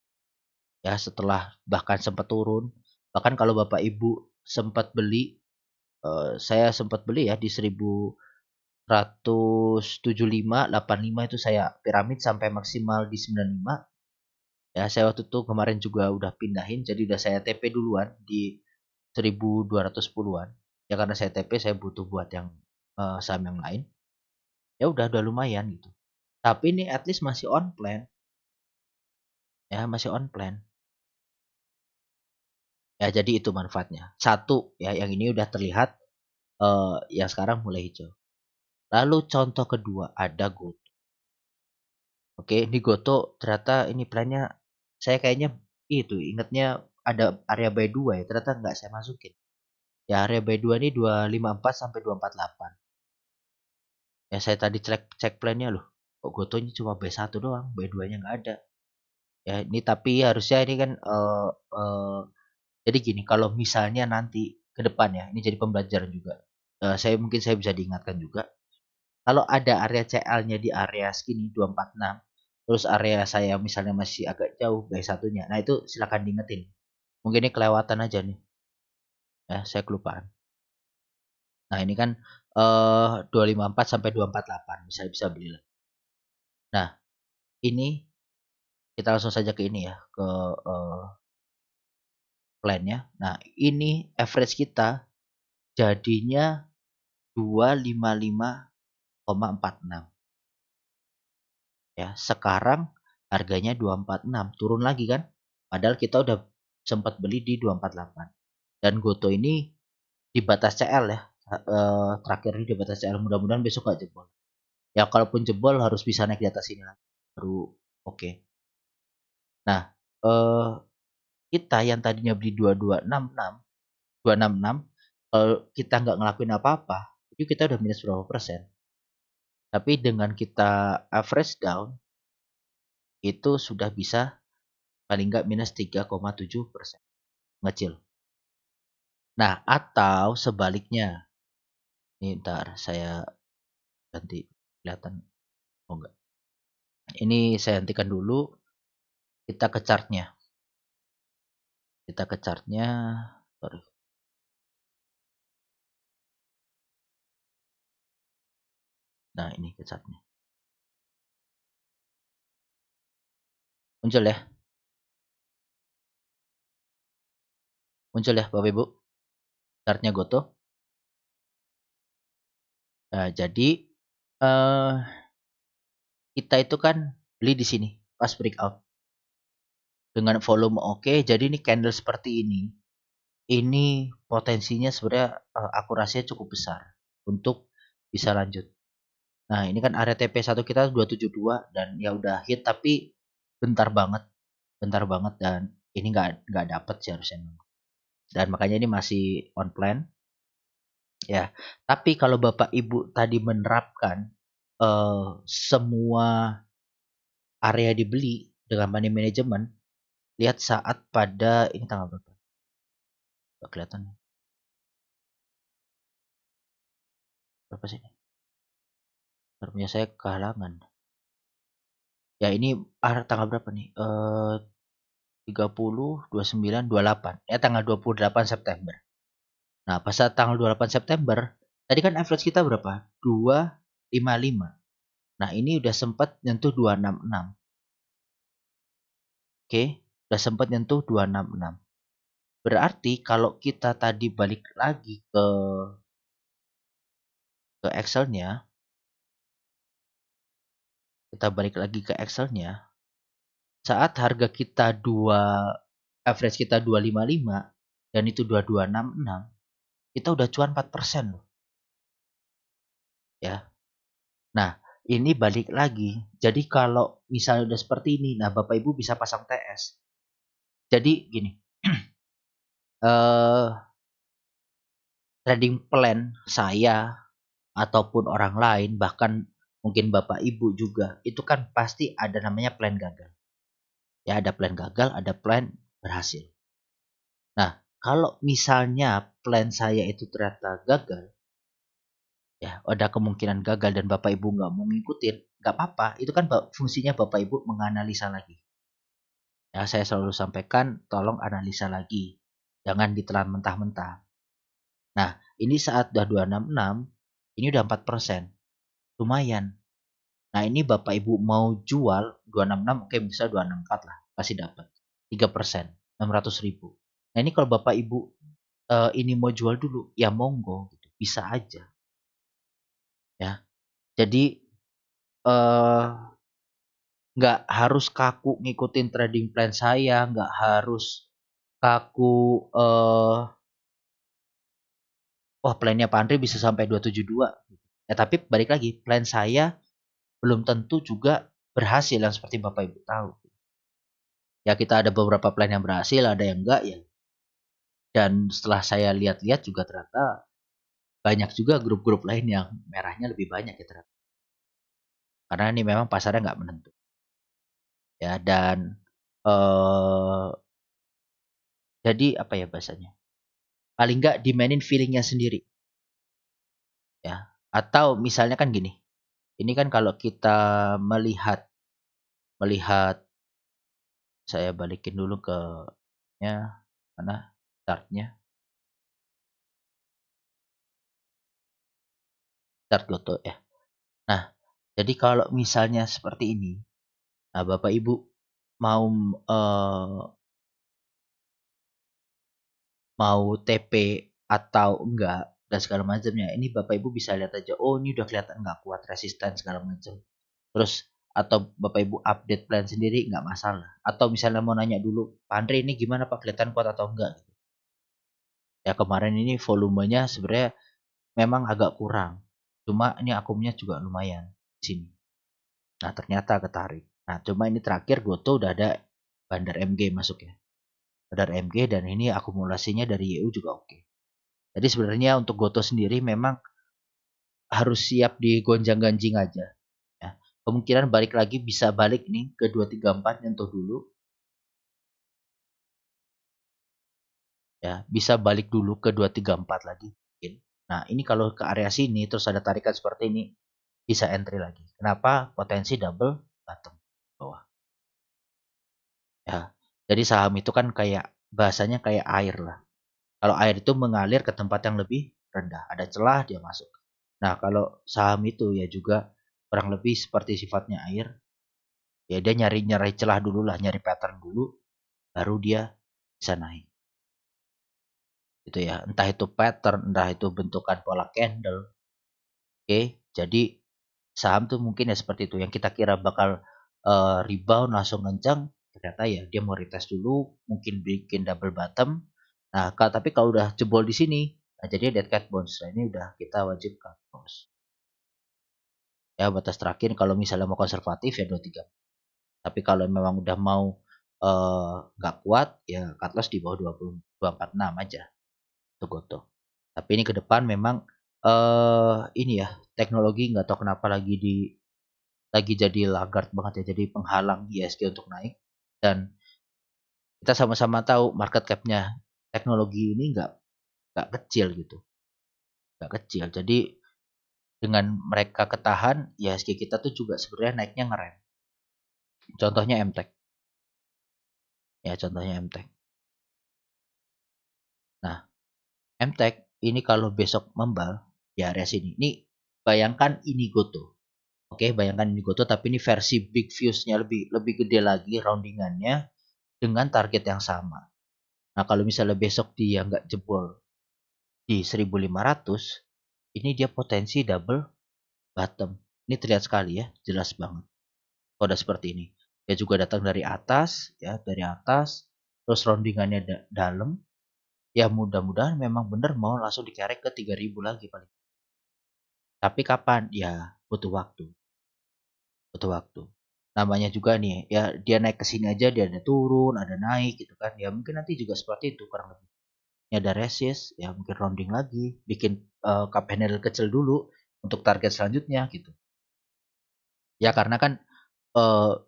Ya, setelah bahkan sempat turun. Bahkan kalau Bapak Ibu sempat beli, saya sempat beli ya di 1175, 85 itu saya piramid sampai maksimal di 95. Ya, saya waktu itu kemarin juga udah pindahin, jadi udah saya TP duluan di 1210-an. Ya karena saya TP saya butuh buat yang saham yang lain. Ya udah lumayan gitu. Tapi ini at least masih on plan. Ya, masih on plan. Ya, jadi itu manfaatnya. Satu, ya yang ini udah terlihat yang sekarang mulai hijau. Lalu contoh kedua ada Goto. Oke, ini Goto ternyata ini plannya saya kayaknya itu ingatnya ada area buy 2 ya, ternyata nggak saya masukin. Ya area buy 2 ini 254 sampai 248. Ya saya tadi cek plannya loh. Kok Gotonya cuma B1 doang, B2-nya nggak ada. Ya ini tapi harusnya ini kan jadi gini, kalau misalnya nanti ke depan ya, ini jadi pembelajaran juga. Mungkin saya bisa diingatkan juga. Kalau ada area CL-nya di area segini 246, terus area saya misalnya masih agak jauh B1-nya. Nah, itu silakan diingetin. Mungkin ini kelewatan aja nih. Ya, saya kelupaan. Nah, ini kan 254 sampai 248 bisa beli lah. Nah, ini kita langsung saja ke ini ya, ke plan-nya. Nah, ini average kita jadinya 255,46. Ya, sekarang harganya 246, turun lagi kan? Padahal kita udah sempat beli di 248. Dan Goto ini di batas CL ya. Terakhir ini di batas CL, mudah-mudahan besok gak jebol. Ya kalaupun jebol harus bisa naik di atas ini lagi. Baru oke. Nah, kita yang tadinya beli 2266, 266, kalau kita nggak ngelakuin apa-apa, itu kita udah minus berapa persen. Tapi dengan kita average down, itu sudah bisa paling nggak minus 3,7%. Ngecil. Nah, atau sebaliknya. Ini ntar saya ganti kelihatan. Oh enggak. Ini saya hentikan dulu. Kita ke chartnya. Kita ke chartnya. Sorry. Nah, ini ke chartnya. Muncul ya? Muncul ya Bapak Ibu? Chartnya Goto. Nah, jadi eh kita itu kan beli di sini pas breakout dengan volume oke. Jadi ini candle seperti ini potensinya sebenarnya akurasinya cukup besar untuk bisa lanjut. Nah, ini kan area TP1 kita 272 dan ya udah hit tapi bentar banget, bentar banget dan ini nggak dapet sih harusnya. Dan makanya ini masih on plan ya. Tapi kalau Bapak Ibu tadi menerapkan semua area dibeli dengan money management, lihat saat pada ini tanggal berapa? Nggak kelihatan. Berapa sih? Punya saya kehalangan. Ya ini tanggal berapa nih? 30, 29, 28. Ya tanggal 28 September. Nah, pas saat tanggal 28 September, tadi kan average kita berapa? 255. Nah, ini udah sempat nyentuh 266. Oke, udah sempat nyentuh 266. Berarti kalau kita tadi balik lagi ke Excel-nya, kita balik lagi ke Excel-nya, saat harga kita average kita 255 dan itu 2266, kita udah cuan 4% loh. Ya. Nah, ini balik lagi. Jadi kalau misalnya udah seperti ini, nah Bapak Ibu bisa pasang TS. Jadi gini, eh trading plan saya ataupun orang lain, bahkan mungkin Bapak Ibu juga, itu kan pasti ada namanya plan gagal. Ya, ada plan gagal, ada plan berhasil. Nah, kalau misalnya plan saya itu ternyata gagal, ya ada kemungkinan gagal dan Bapak Ibu nggak mau ngikutin, nggak apa-apa. Itu kan fungsinya Bapak Ibu menganalisa lagi. Ya, saya selalu sampaikan, tolong analisa lagi. Jangan ditelan mentah-mentah. Nah, ini saat udah 266, ini udah 4%. Lumayan. Nah, ini Bapak Ibu mau jual 266, oke bisa 264 lah. Pasti dapat. 3%. 600.000. Nah, ini kalau Bapak Ibu ini mau jual dulu, ya monggo. Gitu. Bisa aja. Ya. Jadi, nggak harus kaku ngikutin trading plan saya. Nggak harus kaku wah plannya Pak Andre bisa sampai 272. Ya tapi balik lagi, plan saya belum tentu juga berhasil yang seperti Bapak Ibu tahu. Ya kita ada beberapa plan yang berhasil, ada yang enggak ya. Dan setelah saya lihat-lihat juga ternyata banyak juga grup-grup lain yang merahnya lebih banyak ya ternyata. Karena ini memang pasarnya nggak menentu. Ya dan jadi apa ya bahasanya? Paling nggak dimainin feelingnya sendiri. Ya. Atau misalnya kan gini. Ini kan kalau kita melihat saya balikin dulu ke mana chartnya, chart Goto ya. Nah, jadi kalau misalnya seperti ini, nah Bapak Ibu mau mau TP atau enggak dan segala macamnya, ini Bapak Ibu bisa lihat aja. Oh ini udah kelihatan nggak kuat resisten segala macam. Terus atau Bapak Ibu update plan sendiri nggak masalah. Atau misalnya mau nanya dulu, Pak Andre ini gimana Pak kelihatan kuat atau enggak? Ya kemarin ini volumenya sebenarnya memang agak kurang. Cuma ini akumnya juga lumayan di sini. Nah, ternyata ketarik. Nah, cuma ini terakhir Goto udah ada bandar MG masuk ya. Bandar MG dan ini akumulasinya dari YU juga oke. Jadi sebenarnya untuk Goto sendiri memang harus siap digonjang-ganjing aja. Ya. Kemungkinan balik lagi bisa balik nih ke 234 nyentuh dulu. Ya, bisa balik dulu ke 234 lagi. Mungkin. Nah, ini kalau ke area sini terus ada tarikan seperti ini, bisa entry lagi. Kenapa? Potensi double bottom bawah. Ya. Jadi saham itu kan kayak bahasanya kayak air lah. Kalau air itu mengalir ke tempat yang lebih rendah, ada celah dia masuk. Nah, kalau saham itu ya juga kurang lebih seperti sifatnya air, Ya dia nyari celah dulu lah, nyari pattern dulu, baru dia bisa naik. Gitu ya. Entah itu pattern, entah itu bentukan pola candle. Oke, jadi saham tuh mungkin ya seperti itu. Yang kita kira bakal rebound langsung kencang, ternyata ya dia mau retest dulu, mungkin bikin double bottom. Nah, tapi kalau udah jebol di sini, nah jadi dead cat bounce. Nah, ini udah kita wajib cut loss. Ya batas terakhir kalau misalnya mau konservatif ya 23. Tapi kalau memang udah mau nggak kuat ya cut loss di bawah 20 246 aja. Tuh goto. Tapi ini ke depan memang ini ya teknologi nggak tahu kenapa lagi jadi laggard banget ya, jadi penghalang ISG untuk naik. Dan kita sama-sama tahu market cap-nya teknologi ini nggak kecil gitu, nggak kecil. Jadi dengan mereka ketahan, ISG kita tuh juga sebenarnya naiknya ngerem. Contohnya MTech, ya contohnya MTech. Nah, MTech ini kalau besok membal di area sini, ini bayangkan ini Goto. Oke, bayangkan ini Goto, tapi ini versi big views-nya lebih gede lagi roundingannya dengan target yang sama. Nah, kalau misalnya besok dia nggak jebol di 1500, ini dia potensi double bottom. Ini terlihat sekali ya, jelas banget. Kode seperti ini. Dia juga datang dari atas, ya, dari atas, terus roundingannya dalam. Ya mudah-mudahan memang benar mau langsung dikerek ke 3000 lagi paling. Tapi kapan? Ya butuh waktu. Butuh waktu. Namanya juga nih, ya dia naik ke sini aja dia ada turun, ada naik gitu kan. Ya mungkin nanti juga seperti itu kurang lebih. Ini ada resist, ya mungkin rounding lagi, bikin cup handle kecil dulu untuk target selanjutnya gitu. Ya karena kan uh,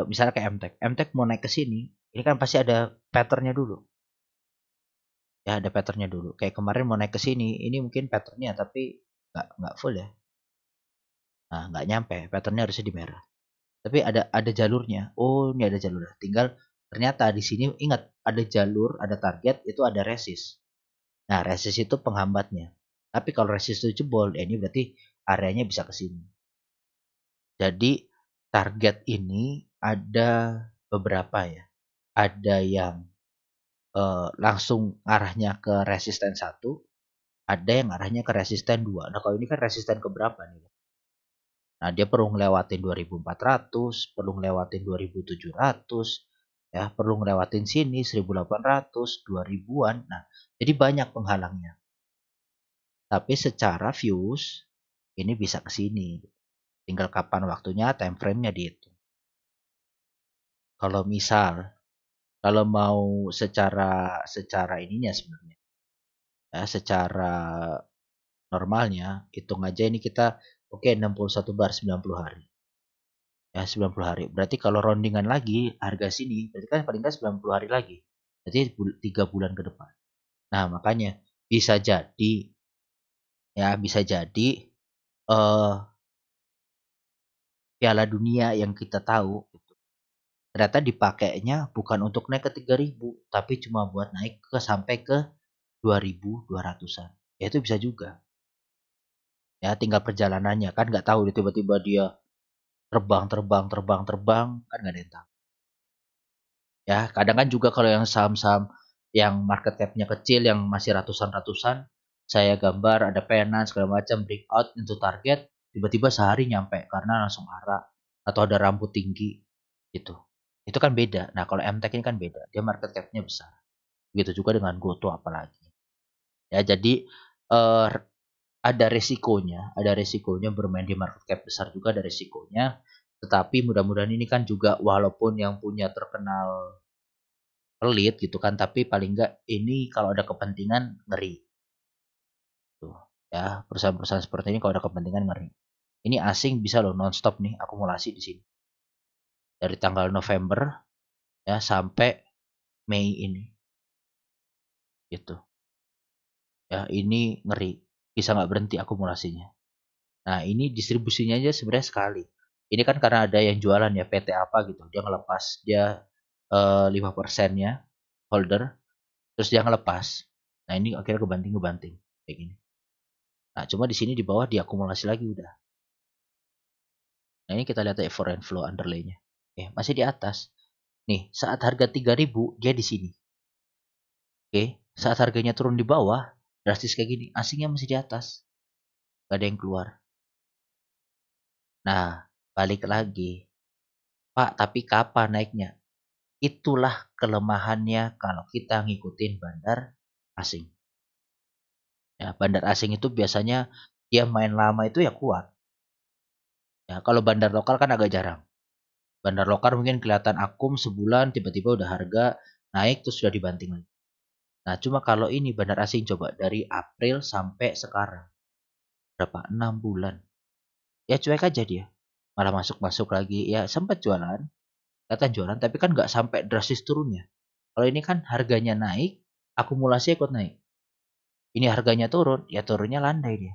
misalnya kayak MTech, MTech mau naik ke sini, ini kan pasti ada patternnya dulu. Ya ada patternnya dulu. Kayak kemarin mau naik ke sini, ini mungkin patternnya tapi nggak full ya. Nah nggak nyampe, patternnya harusnya di merah. Tapi ada jalurnya. Oh ini ada jalurnya. Tinggal ternyata di sini ingat ada jalur, ada target, itu ada resist. Nah resist itu penghambatnya. Tapi kalau resist itu jebol, ya ini berarti areanya bisa ke sini. Jadi target ini ada beberapa ya. Ada yang langsung arahnya ke resisten 1, ada yang arahnya ke resisten 2. Nah, kalau ini kan resisten ke berapa nih? Nah, dia perlu ngelewatin 2400, perlu ngelewatin 2700, ya, perlu ngelewatin sini 1800, 2000-an. Nah, jadi banyak penghalangnya. Tapi secara views ini bisa ke sini. Tinggal kapan waktunya, time frame-nya dihitung. Kalau misal kalau mau secara ininya sebenarnya ya, secara normalnya hitung aja ini kita oke 61 bar 90 hari. Ya 90 hari. Berarti kalau roundingan lagi harga sini berarti kan paling nggak 90 hari lagi. Berarti 3 bulan ke depan. Nah, makanya bisa jadi ya bisa jadi eh Piala Dunia yang kita tahu gitu, ternyata dipakainya bukan untuk naik ke 3000 tapi cuma buat naik ke sampai ke 2200-an. Ya itu bisa juga. Ya tinggal perjalanannya kan nggak tahu tiba-tiba dia terbang kan nggak ada yang tahu. Ya kadang kan juga kalau yang saham-saham yang market cap-nya kecil yang masih ratusan-ratusan, saya gambar ada pena segala macam breakout into target, tiba-tiba sehari nyampe karena langsung arah atau ada rambut tinggi gitu. Itu kan beda. Nah kalau MTech ini kan beda, dia market cap-nya besar. Begitu juga dengan Goto apalagi. Ya jadi eh, ada resikonya bermain di market cap besar juga ada resikonya. Tetapi mudah-mudahan ini kan juga walaupun yang punya terkenal pelit gitu kan, tapi paling enggak ini kalau ada kepentingan ngeri. Tuh, ya, perusahaan-perusahaan seperti ini kalau ada kepentingan ngeri. Ini asing bisa loh nonstop nih akumulasi di sini. Dari tanggal November ya sampai Mei ini gitu. Ya, ini ngeri. Bisa nggak berhenti akumulasinya. Nah, ini distribusinya aja sebenarnya sekali. Ini kan karena ada yang jualan ya PT apa gitu. Dia ngelepas dia 5%-nya holder terus dia ngelepas. Nah, ini akhirnya kebanting kayak gini. Nah, cuma di sini di bawah diakumulasi lagi udah. Nah, ini kita lihat ya foreign flow underlay-nya. Masih di atas. Nih, saat harga 3.000 dia di sini. Saat harganya turun di bawah, drastis kayak gini, asingnya masih di atas. Gak ada yang keluar. Nah, balik lagi. Pak, tapi kapan naiknya? Itulah kelemahannya kalau kita ngikutin bandar asing. Ya, bandar asing itu biasanya dia main lama itu ya kuat. Ya, kalau bandar lokal kan agak jarang. Bandar lokal mungkin kelihatan akum sebulan tiba-tiba udah harga naik terus sudah dibanting lagi. Nah, cuma kalau ini bandar asing coba dari April sampai sekarang. Berapa? 6 bulan. Ya cuek aja dia. Malah masuk-masuk lagi. Ya sempat jualan. Kelihatan jualan tapi kan nggak sampai drastis turunnya. Kalau ini kan harganya naik, akumulasi ikut naik. Ini harganya turun, ya turunnya landai dia.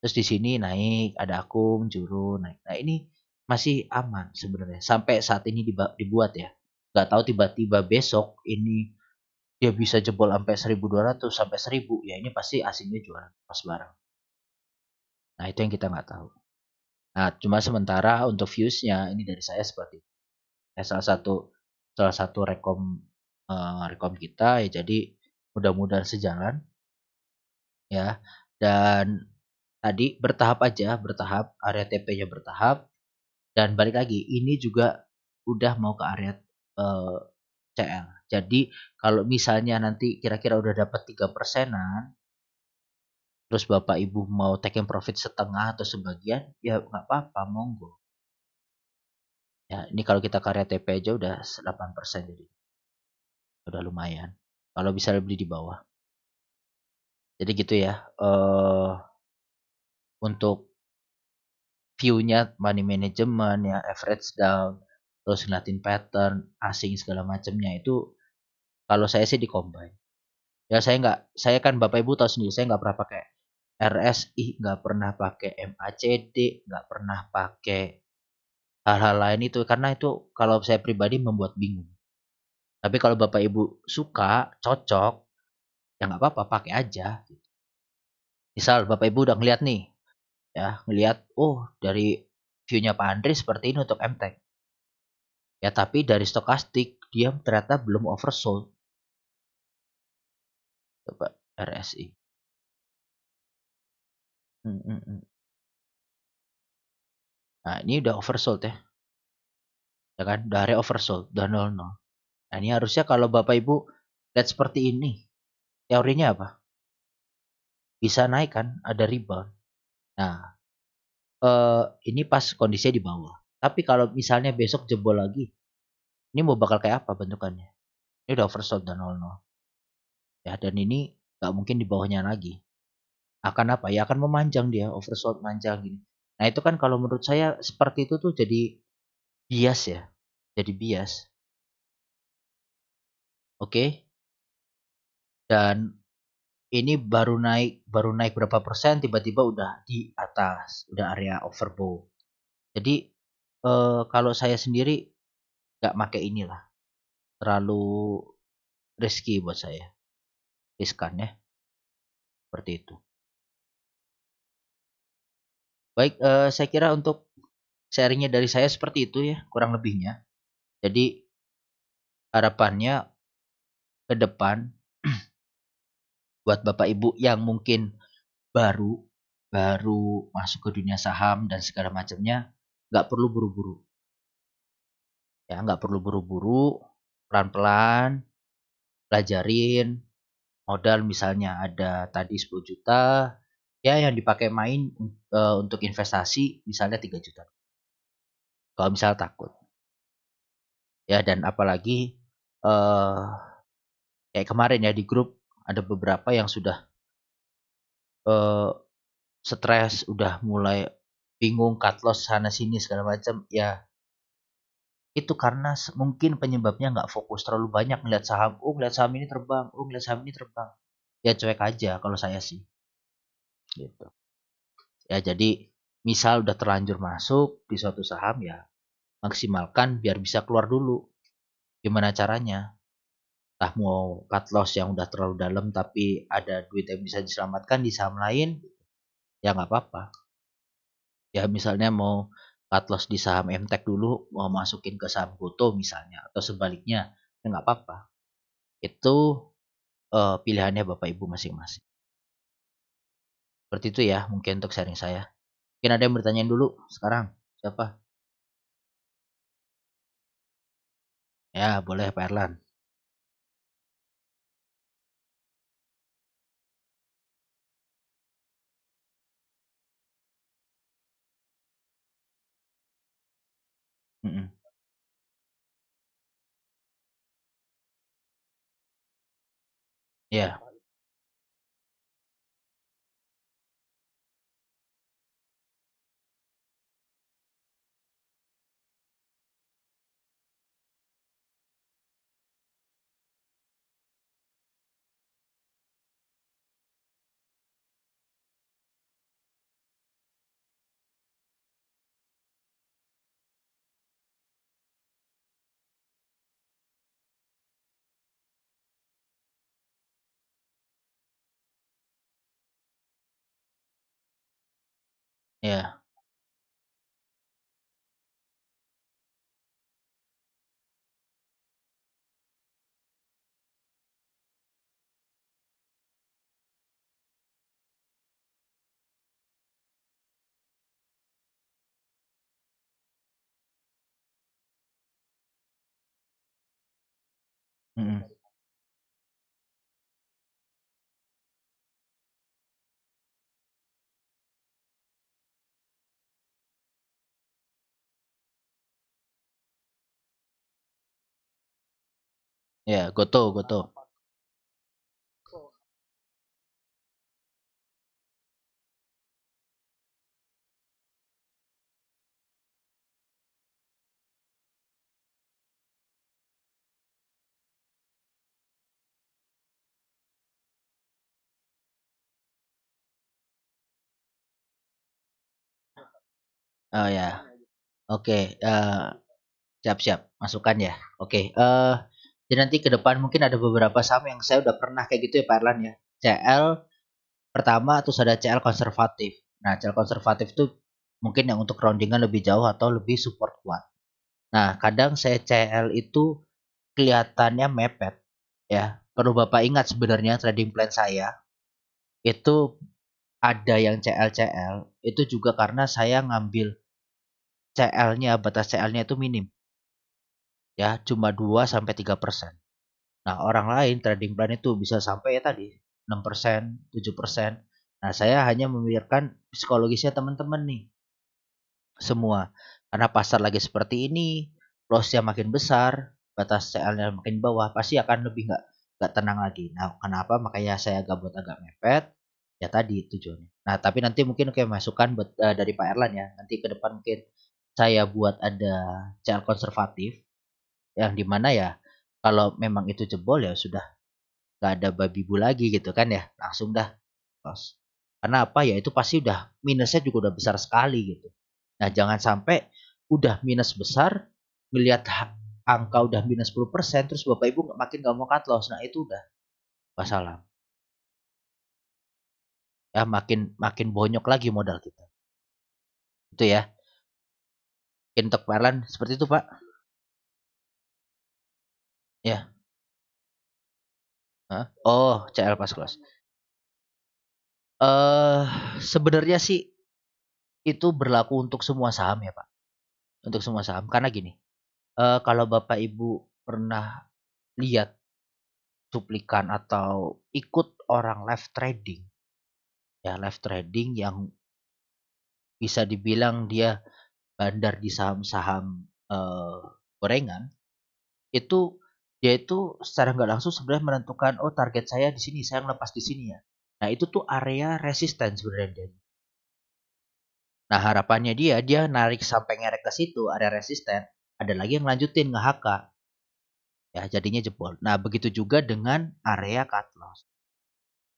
Terus di sini naik, ada akum, juru naik. Nah ini masih aman sebenarnya. Sampai saat ini dibuat ya. Nggak tahu tiba-tiba besok ini dia bisa jebol sampai 1.200 sampai 1.000. Ya ini pasti asingnya jualan pas barang. Nah itu yang kita nggak tahu. Nah cuma sementara untuk viewsnya ini dari saya seperti itu. Ya, salah satu rekom kita ya, jadi mudah-mudahan sejalan ya. Dan tadi bertahap aja, bertahap, area TP-nya bertahap. Dan balik lagi, ini juga udah mau ke area CL. Jadi kalau misalnya nanti kira-kira udah dapat 3%-an, terus Bapak Ibu mau taking profit setengah atau sebagian, ya nggak apa-apa, monggo. Ya, ini kalau kita ke area TP aja udah 8%, jadi udah lumayan. Kalau bisa beli di bawah. Jadi gitu ya. Untuk view-nya money management ya, average down, terus ngeliatin pattern, asing segala macamnya itu kalau saya sih di combine. Ya saya kan Bapak Ibu tahu sendiri, saya nggak pernah pakai RSI, nggak pernah pakai MACD, nggak pernah pakai hal-hal lain itu karena itu kalau saya pribadi membuat bingung. Tapi kalau Bapak Ibu suka, cocok, ya nggak apa-apa, pakai aja. Misal Bapak Ibu udah ngeliat nih, ya ngeliat, oh dari view-nya Pak Andri seperti ini untuk MTEK. Ya tapi dari stokastik dia ternyata belum oversold. Coba RSI. Nah ini udah oversold ya. Ya kan, udah area oversold, udah 0-0. Nah ini harusnya kalau Bapak Ibu lihat seperti ini, teorinya apa? Bisa naik kan, ada rebound. Nah, ini pas kondisinya di bawah. Tapi kalau misalnya besok jebol lagi, ini mau bakal kayak apa bentukannya? Ini udah oversold dan 0-0. Ya, dan ini nggak mungkin di bawahnya lagi. Akan apa? Ya akan memanjang dia, oversold manjang gini. Nah itu kan kalau menurut saya seperti itu tuh jadi bias ya. Jadi bias. Oke. Dan ini baru naik berapa persen tiba-tiba udah di atas, udah area overbought. Jadi kalau saya sendiri nggak pakai inilah, terlalu risky buat saya, riskan ya, seperti itu. Baik, saya kira untuk sharingnya dari saya seperti itu ya, kurang lebihnya. Jadi harapannya ke depan buat Bapak Ibu yang mungkin baru baru masuk ke dunia saham dan segala macamnya, nggak perlu buru-buru. Ya, nggak perlu buru-buru, pelan-pelan, pelajarin, modal misalnya ada tadi 10 juta, ya yang dipakai main untuk investasi misalnya 3 juta. Kalau misal takut. Ya dan apalagi eh kayak kemarin ya di grup ada beberapa yang sudah eh stres, udah mulai bingung cut loss sana sini segala macam. Ya itu karena mungkin penyebabnya nggak fokus terlalu banyak ngeliat saham. Oh ngeliat saham ini terbang, oh ngeliat saham ini terbang. Ya cuek aja kalau saya sih. Gitu. Ya jadi misal udah terlanjur masuk di suatu saham ya maksimalkan biar bisa keluar dulu. Gimana caranya? Entah mau cut loss yang udah terlalu dalam tapi ada duit yang bisa diselamatkan di saham lain, ya nggak apa-apa. Ya misalnya mau cut loss di saham MTEK dulu mau masukin ke saham Goto misalnya atau sebaliknya, ya nggak apa-apa. Itu pilihannya Bapak Ibu masing-masing. Seperti itu ya mungkin untuk sharing saya. Mungkin ada yang bertanya dulu sekarang. Siapa? Ya, boleh Pak Erlan. Mm-mm. Ya, ya, mm-mm. Ya, Goto, Goto. Oh ya, oke. Siap-siap, masukan ya. Oke. Jadi nanti ke depan mungkin ada beberapa saham yang saya udah pernah kayak gitu ya Pak Erlan ya. CL pertama terus ada CL konservatif. Nah, CL konservatif itu mungkin yang untuk roundingan lebih jauh atau lebih support kuat. Nah, kadang saya CL itu kelihatannya mepet ya. Perlu Bapak ingat sebenarnya trading plan saya itu ada yang CL-CL itu juga karena saya ngambil CL-nya, batas CL-nya itu minim ya, cuma 2 sampai 3%. Nah, orang lain trading plan itu bisa sampai ya tadi 6%, 7%. Nah, saya hanya memikirkan psikologisnya teman-teman nih semua. Karena pasar lagi seperti ini, loss-nya makin besar, batas CL-nya makin bawah, pasti akan lebih nggak tenang lagi. Nah, kenapa? Makanya saya agak buat agak mepet. Ya tadi tujuannya. Nah, tapi nanti mungkin kayak masukan buat, dari Pak Erlan ya. Nanti ke depan mungkin saya buat ada CL konservatif yang dimana ya kalau memang itu jebol ya sudah nggak ada babi bu lagi gitu kan ya, langsung dah los. Karena apa ya itu pasti udah minusnya juga udah besar sekali gitu. Nah jangan sampai udah minus besar melihat angka udah minus 10% terus bapak ibu makin nggak mau cut loss. Nah itu udah masalah ya, makin makin bonyok lagi modal kita itu ya. Untuk Parlan seperti itu pak ya. Hah? Oh CL pas kelas eh sebenarnya sih itu berlaku untuk semua saham ya pak, untuk semua saham karena gini. Kalau Bapak Ibu pernah lihat cuplikan atau ikut orang live trading, ya live trading yang bisa dibilang dia bandar di saham-saham gorengan, itu dia itu secara nggak langsung sebenarnya menentukan oh target saya di sini, saya ngelepas di sini ya. Nah itu tuh area resisten sebenarnya dia. Nah harapannya dia narik sampai ngerek ke situ area resisten, ada lagi yang lanjutin nge-HK, ya jadinya jebol. Nah begitu juga dengan area cut loss.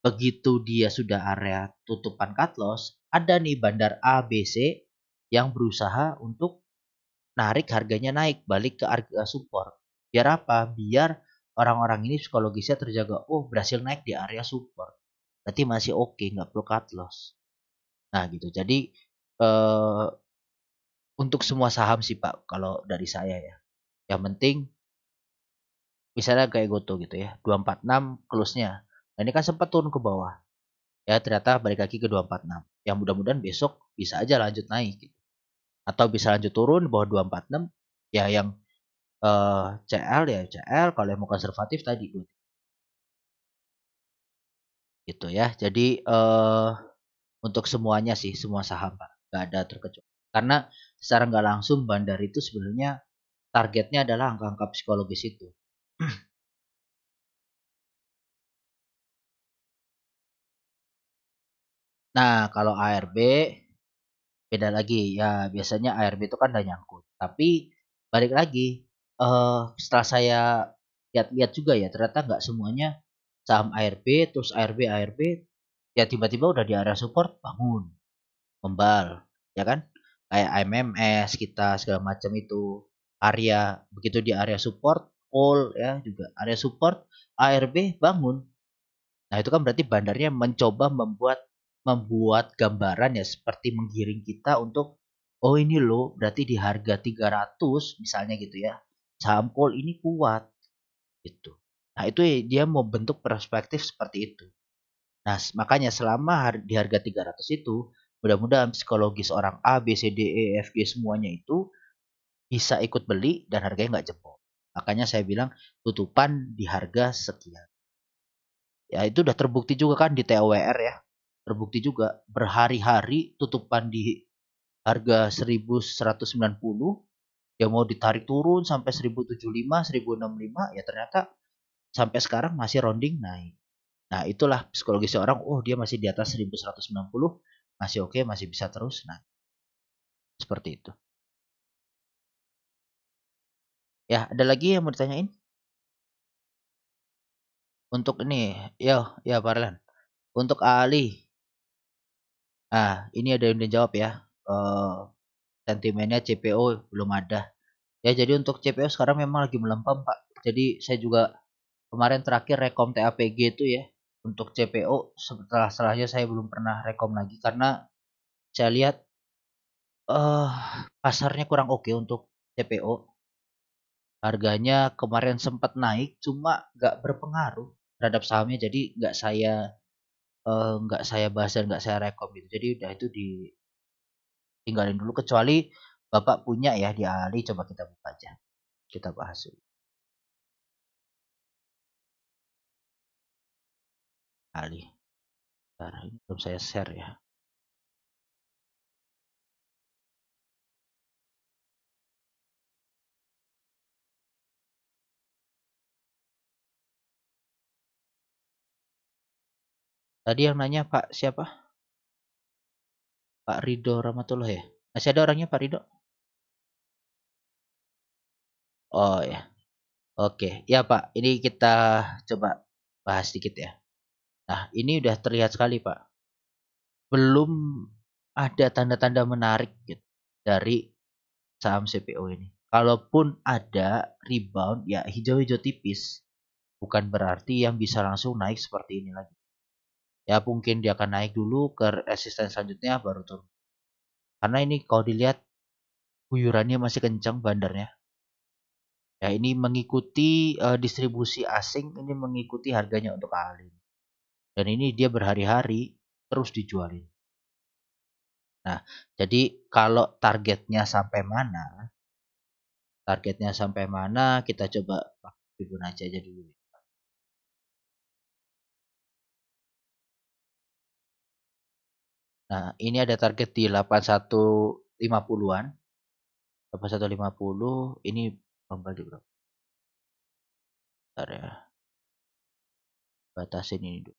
Begitu dia sudah area tutupan cut loss, ada nih bandar A, B, C yang berusaha untuk narik harganya naik balik ke harga support. Biar apa? Biar orang-orang ini psikologisnya terjaga. Oh, berhasil naik di area support. Berarti masih oke, nggak perlu cut loss. Nah, gitu. Jadi eh, untuk semua saham sih Pak, kalau dari saya ya. Yang penting misalnya kayak Goto gitu ya, 246 close-nya. Nah, ini kan sempat turun ke bawah. Ya ternyata balik lagi ke 246. Yang mudah-mudahan besok bisa aja lanjut naik gitu. Atau bisa lanjut turun di bawah 246. Ya yang CL ya CL, kalau yang mau konservatif tadi gitu ya. Jadi untuk semuanya sih, semua saham Pak, nggak ada terkecuali. Karena secara nggak langsung Bandar itu sebenarnya targetnya adalah angka-angka psikologis itu. Nah, kalau ARB beda lagi. Ya, biasanya ARB itu kan udah nyangkut. Tapi balik lagi, setelah saya lihat-lihat juga ya, ternyata nggak semuanya saham ARB, terus ARB, ya tiba-tiba udah di area support bangun, membal, ya kan? Kayak AMMS kita segala macam itu area begitu di area support, all ya juga area support, ARB bangun. Nah, itu kan berarti bandarnya mencoba membuat gambaran ya seperti menggiring kita untuk oh ini loh berarti di harga 300 misalnya gitu ya. Saham call ini kuat gitu. Nah, itu dia mau bentuk perspektif seperti itu. Nah, makanya selama di harga 300 itu mudah-mudahan psikologis orang A, B, C, D, E, F, G semuanya itu bisa ikut beli dan harganya nggak jebol. Makanya saya bilang tutupan di harga sekian. Ya itu udah terbukti juga kan di TOWR ya. Terbukti juga berhari-hari tutupan di harga 1190 ya mau ditarik turun sampai 1075, 1065 ya ternyata sampai sekarang masih rounding naik. Nah, itulah psikologis orang, oh dia masih di atas 1190, masih oke, masih bisa terus. Nah, seperti itu. Ya, ada lagi yang mau ditanyain? Untuk ini, ya Parlan. Untuk Ali, ini ada yang dijawab ya. Sentimennya CPO belum ada. Ya jadi untuk CPO sekarang memang lagi melempem Pak. Jadi saya juga kemarin terakhir rekom TAPG itu ya. Untuk CPO setelahnya saya belum pernah rekom lagi karena saya lihat eh pasarnya kurang oke untuk CPO. Harganya kemarin sempat naik cuma nggak berpengaruh terhadap sahamnya jadi nggak saya bahas dan nggak saya rekom gitu. Jadi udah itu ditinggalin dulu kecuali Bapak punya ya di Ali coba kita buka aja. Kita bahas dulu. Ali. Bentar, ini belum saya share ya. Tadi yang nanya Pak siapa? Pak Rido Ramatullah ya? Masih ada orangnya Pak Rido? Oh ya. Oke. Ya Pak, ini kita coba bahas sedikit ya. Nah, ini udah terlihat sekali Pak. Belum ada tanda-tanda menarik gitu dari saham CPO ini. Kalaupun ada rebound ya hijau-hijau tipis. Bukan berarti yang bisa langsung naik seperti ini lagi. Ya mungkin dia akan naik dulu ke resisten selanjutnya baru turun. Karena ini kalau dilihat guyurannya masih kencang bandarnya. Ya ini mengikuti distribusi asing ini mengikuti harganya untuk alin. Dan ini dia berhari-hari terus dijualin. Nah, jadi kalau targetnya sampai mana kita coba pakai Fibonacci aja dulu. Nah, ini ada target di 8150-an. 8150 ini kembali berapa? Bentar ya. Batasin ini dulu.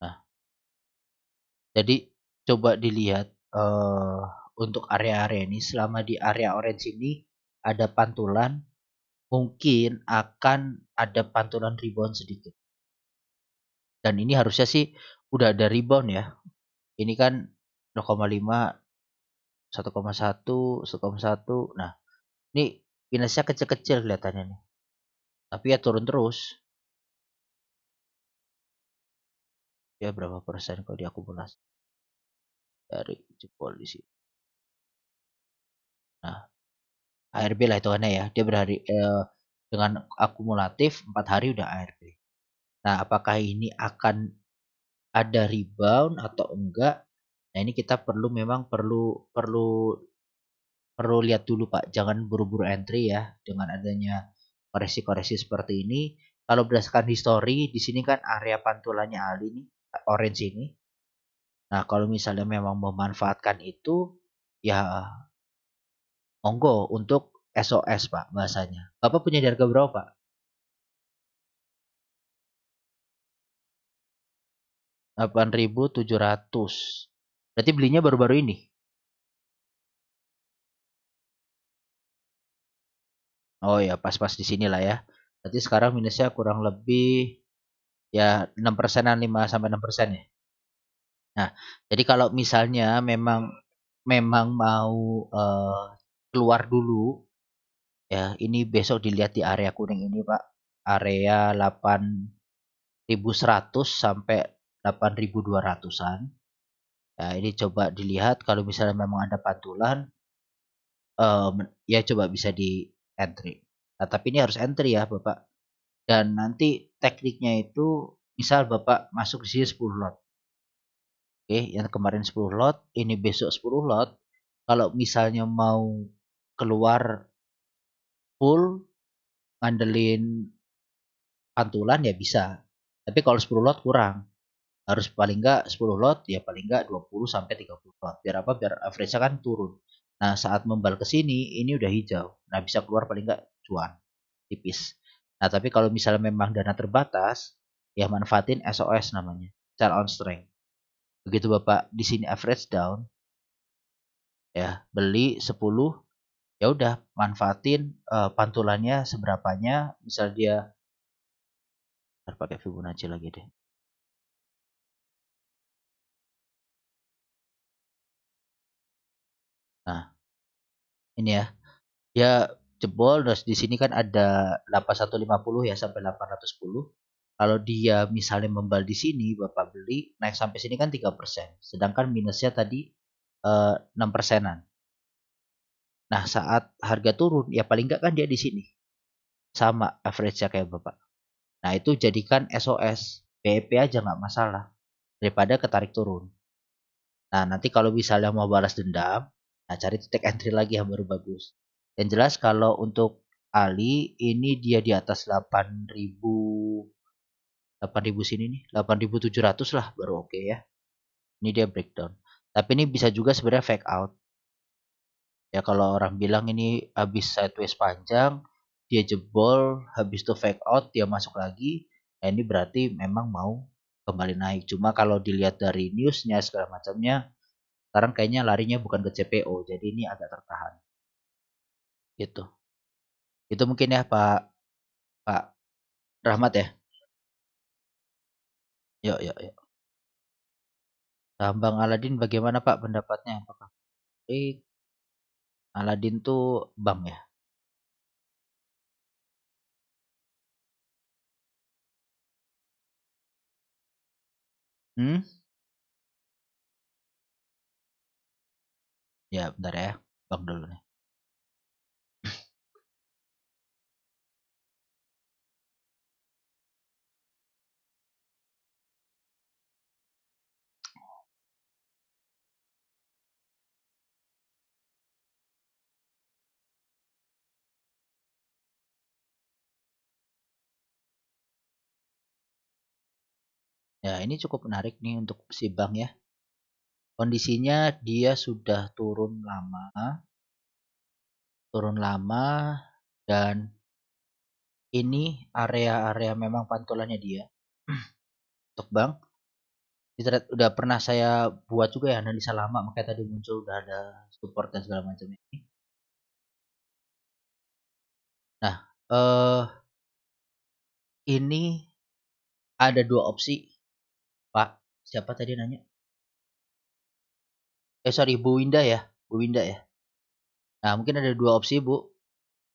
Nah, jadi coba dilihat untuk area-area ini selama di area orange ini ada pantulan mungkin akan ada pantulan rebound sedikit. Dan ini harusnya sih udah ada rebound ya. Ini kan 0,5, 1,1, 1,1. Nah, ini minusnya kecil-kecil kelihatannya nih. Tapi ya turun terus. Ya berapa persen kalau diakumulasi dari jebol di sini. Nah, ARB lah itu aneh ya. Dia dengan akumulatif 4 hari udah ARB. Nah, apakah ini akan ada rebound atau enggak? Nah, ini kita perlu perlu perlu lihat dulu Pak. Jangan buru-buru entry ya dengan adanya koreksi-koreksi seperti ini. Kalau berdasarkan histori, di sini kan area pantulannya Ali nih, orange ini. Nah, kalau misalnya memang memanfaatkan itu, ya monggo untuk SOS Pak bahasanya. Bapak punya di harga berapa Pak? 8.700. Berarti belinya baru-baru ini. Oh ya, pas-pas di sini lah ya. Berarti sekarang minusnya kurang lebih ya 6 persenan, 5 sampai 6 persen ya. Nah, jadi kalau misalnya memang mau keluar dulu ya, ini besok dilihat di area kuning ini Pak. Area 8.100 sampai 8.200-an. Nah, ini coba dilihat kalau misalnya memang ada pantulan, ya coba bisa di entry. Nah, tapi ini harus entry ya, Bapak. Dan nanti tekniknya itu misal Bapak masuk di sini 10 lot. Oke, yang kemarin 10 lot, ini besok 10 lot. Kalau misalnya mau keluar full ngandelin pantulan ya bisa. Tapi kalau 10 lot kurang. Harus paling enggak 10 lot ya paling enggak 20 sampai 30 lot. Biar apa? Biar average-nya kan turun. Nah, saat membal ke sini ini udah hijau. Nah, bisa keluar paling enggak cuan tipis. Nah, tapi kalau misalnya memang dana terbatas, ya manfaatin SOS namanya. Sell on strength. Begitu Bapak di sini average down, ya beli 10, ya udah manfaatin pantulannya seberapanya. Misal dia pakai Fibonacci lagi deh. Nah, ini ya. Dia jebol terus di sini kan ada 8150 ya sampai 810. Kalau dia misalnya membal di sini Bapak beli naik sampai sini kan 3%. Sedangkan minusnya tadi 6 persenan. Nah, saat harga turun ya paling enggak kan dia di sini. Sama average-nya kayak Bapak. Nah, itu jadikan SOS. BEP aja nggak masalah daripada ketarik turun. Nah, nanti kalau misalnya mau balas dendam, nah cari titik entry lagi yang baru bagus. Yang jelas kalau untuk Ali ini dia di atas 8.000 sini nih, 8.700 lah baru oke ya. Ini dia breakdown. Tapi ini bisa juga sebenarnya fake out. Ya kalau orang bilang ini habis sideways panjang, dia jebol, habis itu fake out, dia masuk lagi. Nah ini berarti memang mau kembali naik. Cuma kalau dilihat dari newsnya segala macamnya, sekarang kayaknya larinya bukan ke CPO, jadi ini agak tertahan. Gitu. Itu mungkin ya Pak Pak Rahmat ya. Yuk, yuk, yuk. Nah, Bang Aladin bagaimana Pak pendapatnya? Apakah Aladin tuh Bang ya? Hmm? Ya, bentar ya. Bang dulu nih. Ya, ini cukup menarik nih untuk si Bang ya. Kondisinya dia sudah turun lama dan ini area-area memang pantulannya dia. Untuk Bang, udah pernah saya buat juga ya analisa lama makanya tadi muncul udah ada support dan segala macam ini. Nah, ini ada dua opsi, Pak. Siapa tadi nanya? Sorry, Bu Winda ya. Bu Winda ya. Nah, mungkin ada dua opsi, Bu.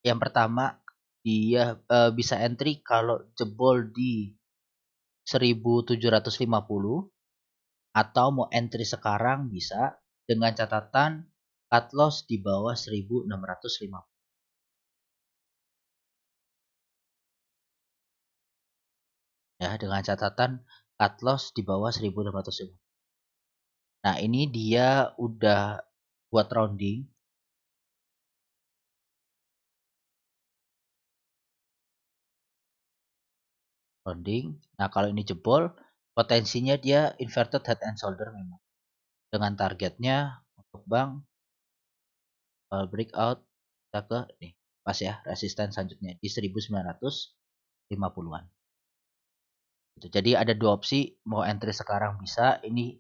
Yang pertama, dia bisa entry kalau jebol di 1750 atau mau entry sekarang bisa dengan catatan cut loss di bawah 1650. Ya, dengan catatan cut loss di bawah 1650. Nah, ini dia udah buat rounding. Nah, kalau ini jebol, potensinya dia inverted head and shoulder memang. Dengan targetnya untuk bank breakout kita ke nih, pas ya, resisten selanjutnya di 1950-an. Gitu. Jadi ada dua opsi, mau entry sekarang bisa. Ini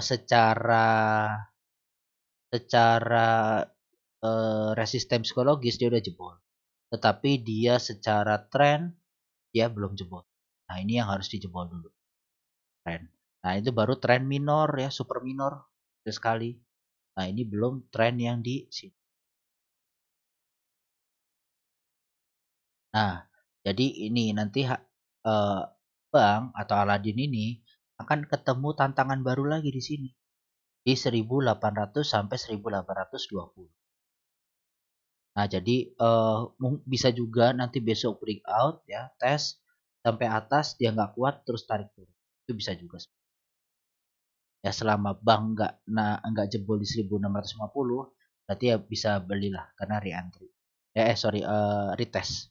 secara secara resisten psikologis dia udah jebol. Tetapi dia secara tren dia belum jebol. Nah, ini yang harus dijebol dulu. Tren. Nah, itu baru tren minor ya, super minor sekali. Nah, ini belum tren yang di sini. Nah, jadi ini nanti Bang atau Aladin ini akan ketemu tantangan baru lagi di sini. Di 1800 sampai 1820. Nah, jadi bisa juga nanti besok breakout ya, tes sampai atas dia nggak kuat terus tarik turun. Itu bisa juga. Ya selama bank nggak jebol di 1650, berarti ya bisa belilah karena re-entry. Sorry, retest.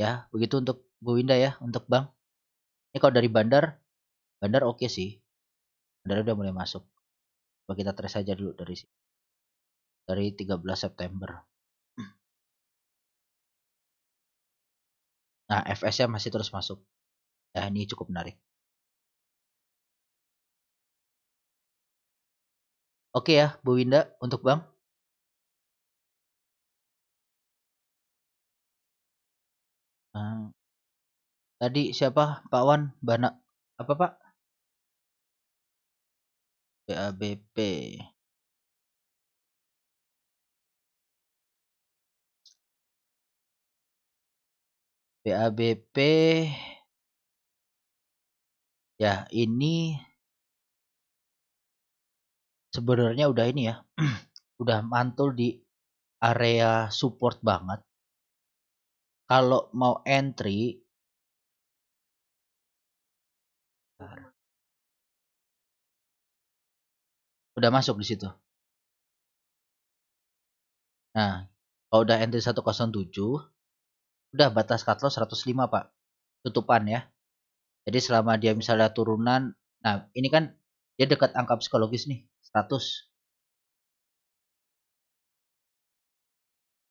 Ya, begitu untuk Bu Winda ya, untuk bank. Ini kalau dari bandar oke sih. Bandar udah mulai masuk. Coba kita trace aja dulu dari 13 September. Nah, FS-nya masih terus masuk. Ya, ini cukup menarik. Oke ya, Bu Winda untuk bank. Nah, tadi siapa? Pak Wan, Bana apa Pak? BABP. BABP ya ini sebenarnya udah ini ya. Udah mantul di area support banget. Kalau mau entry udah masuk di situ. Nah, kalau udah entry 107, udah batas cut loss 105, Pak. Tutupan ya. Jadi selama dia misalnya turunan, nah ini kan dia dekat angka psikologis nih, 100.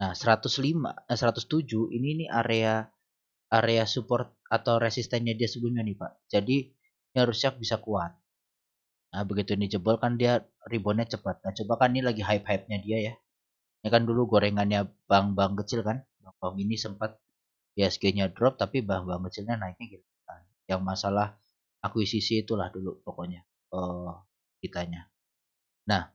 Nah, 105, 107 ini nih area support atau resistennya dia sebelumnya nih, Pak. Jadi ini harusnya bisa kuat. Nah, begitu ini jebol kan dia reboundnya cepat. Nah, coba kan ini lagi hype-hype-nya dia ya. Ini kan dulu gorengannya bank-bank kecil kan. Bank ini sempat ISG-nya drop tapi bank-bank kecilnya naiknya gitu kan. Yang masalah akuisisi itulah dulu pokoknya kitanya. Nah,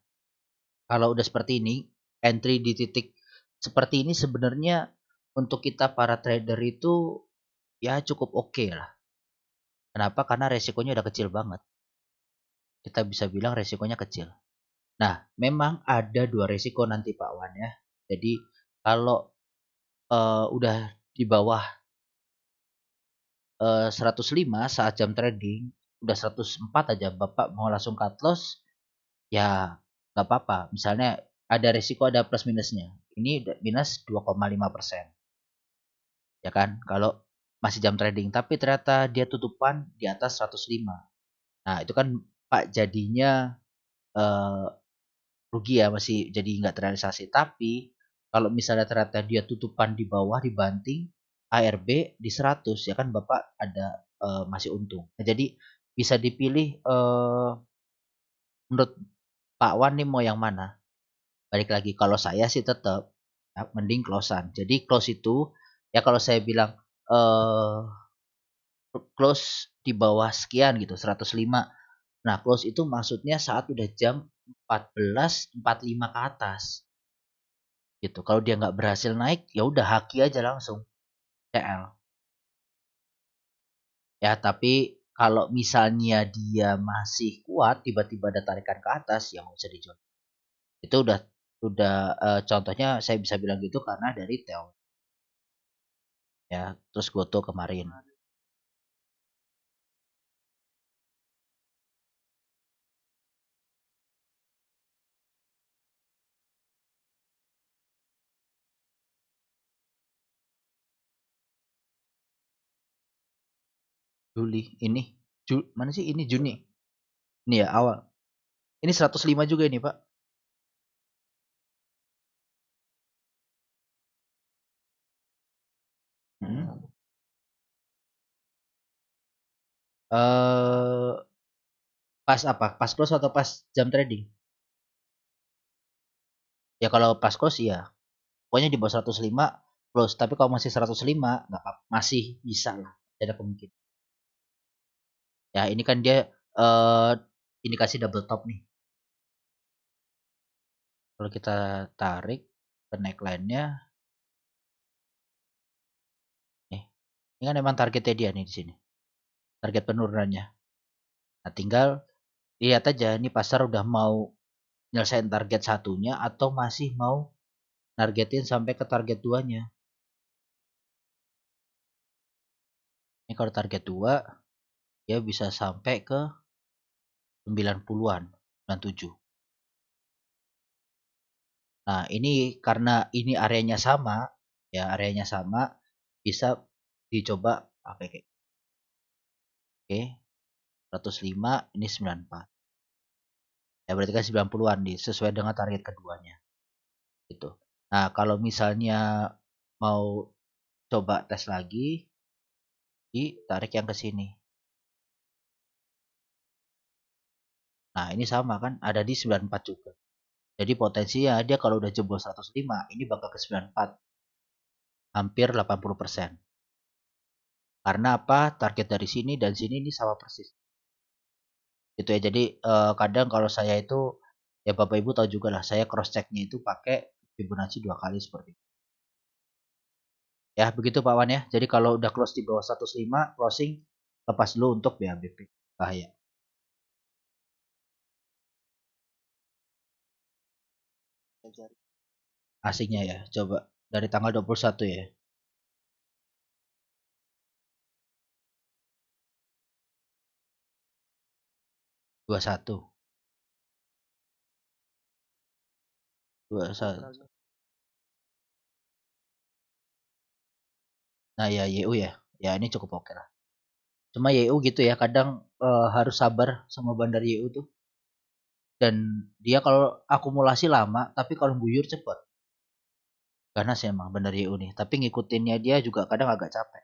kalau udah seperti ini, entry di titik seperti ini sebenarnya untuk kita para trader itu ya cukup oke lah. Kenapa? Karena resikonya udah kecil banget. Kita bisa bilang resikonya kecil. Nah, memang ada dua resiko nanti Pak Wan ya. Jadi kalau udah di bawah 105 saat jam trading, udah 104 aja Bapak mau langsung cut loss, ya nggak apa-apa. Misalnya ada resiko ada plus minusnya. Ini minus 2,5%. Ya kan? Kalau masih jam trading, tapi ternyata dia tutupan di atas 105. Nah, itu kan Pak jadinya eh, rugi ya, masih jadi nggak terrealisasi. Tapi kalau misalnya ternyata dia tutupan di bawah dibanting ARB di 100 ya kan Bapak ada masih untung. Nah, jadi bisa dipilih menurut Pak Wan nih mau yang mana? Balik lagi kalau saya sih tetap ya, mending closean. Jadi close itu ya kalau saya bilang eh close di bawah sekian gitu 105. Nah, close itu maksudnya saat udah jam 14.45 ke atas. gitu. Kalau dia nggak berhasil naik, ya udah haki aja langsung CL. Ya, tapi kalau misalnya dia masih kuat, tiba-tiba ada tarikan ke atas, ya nggak usah dijual. Itu udah contohnya saya bisa bilang gitu karena dari Theo ya, terus Goto kemarin. Juli ini mana sih ini Juni? Ini ya awal. Ini 105 juga ini, Pak. Hmm. Eh pas apa? Pas close atau pas jam trading? Ya kalau pas close ya. Pokoknya di bawah 105 close. Tapi kalau masih 105 nggak apa, masih bisa lah. Ada kemungkinan. Ya ini kan dia eh indikasi double top nih. Kalau kita tarik ke neckline-nya nih. Ini kan emang targetnya dia nih di sini. Target penurunannya. Nah, tinggal lihat aja ini pasar udah mau nyelesain target satunya atau masih mau nargetin sampai ke target duanya. Ini kalau target 2 dia bisa sampai ke 90-an, 97. Nah, ini karena ini areanya sama, ya areanya sama, bisa dicoba pakai kayak oke, 105 ini 94. Ya berarti kan 90-an di sesuai dengan target keduanya. Gitu. Nah, kalau misalnya mau coba tes lagi, ditarik yang ke sini. Nah, ini sama kan, ada di 94 juga. Jadi potensinya dia kalau udah jebol 105, ini bakal ke 94, hampir 80%. Karena apa? Target dari sini dan sini ini sama persis. Gitu ya. Jadi kadang kalau saya itu ya Bapak Ibu tahu juga lah, saya cross checknya itu pakai Fibonacci 2 kali seperti itu. Ya, begitu Pak Wan ya. Jadi kalau udah close di bawah 105, closing lepas dulu untuk BABP. Bahaya. Asingnya ya. Coba dari tanggal 21 ya. 21. 21. Nah, ya YU ya. Ya ini cukup oke lah. Cuma YU gitu ya, kadang harus sabar sama bandar YU tuh. Dan dia kalau akumulasi lama, tapi kalau buyur cepet. Karena sih emang bandar YU nih. Tapi ngikutinnya dia juga kadang agak capek.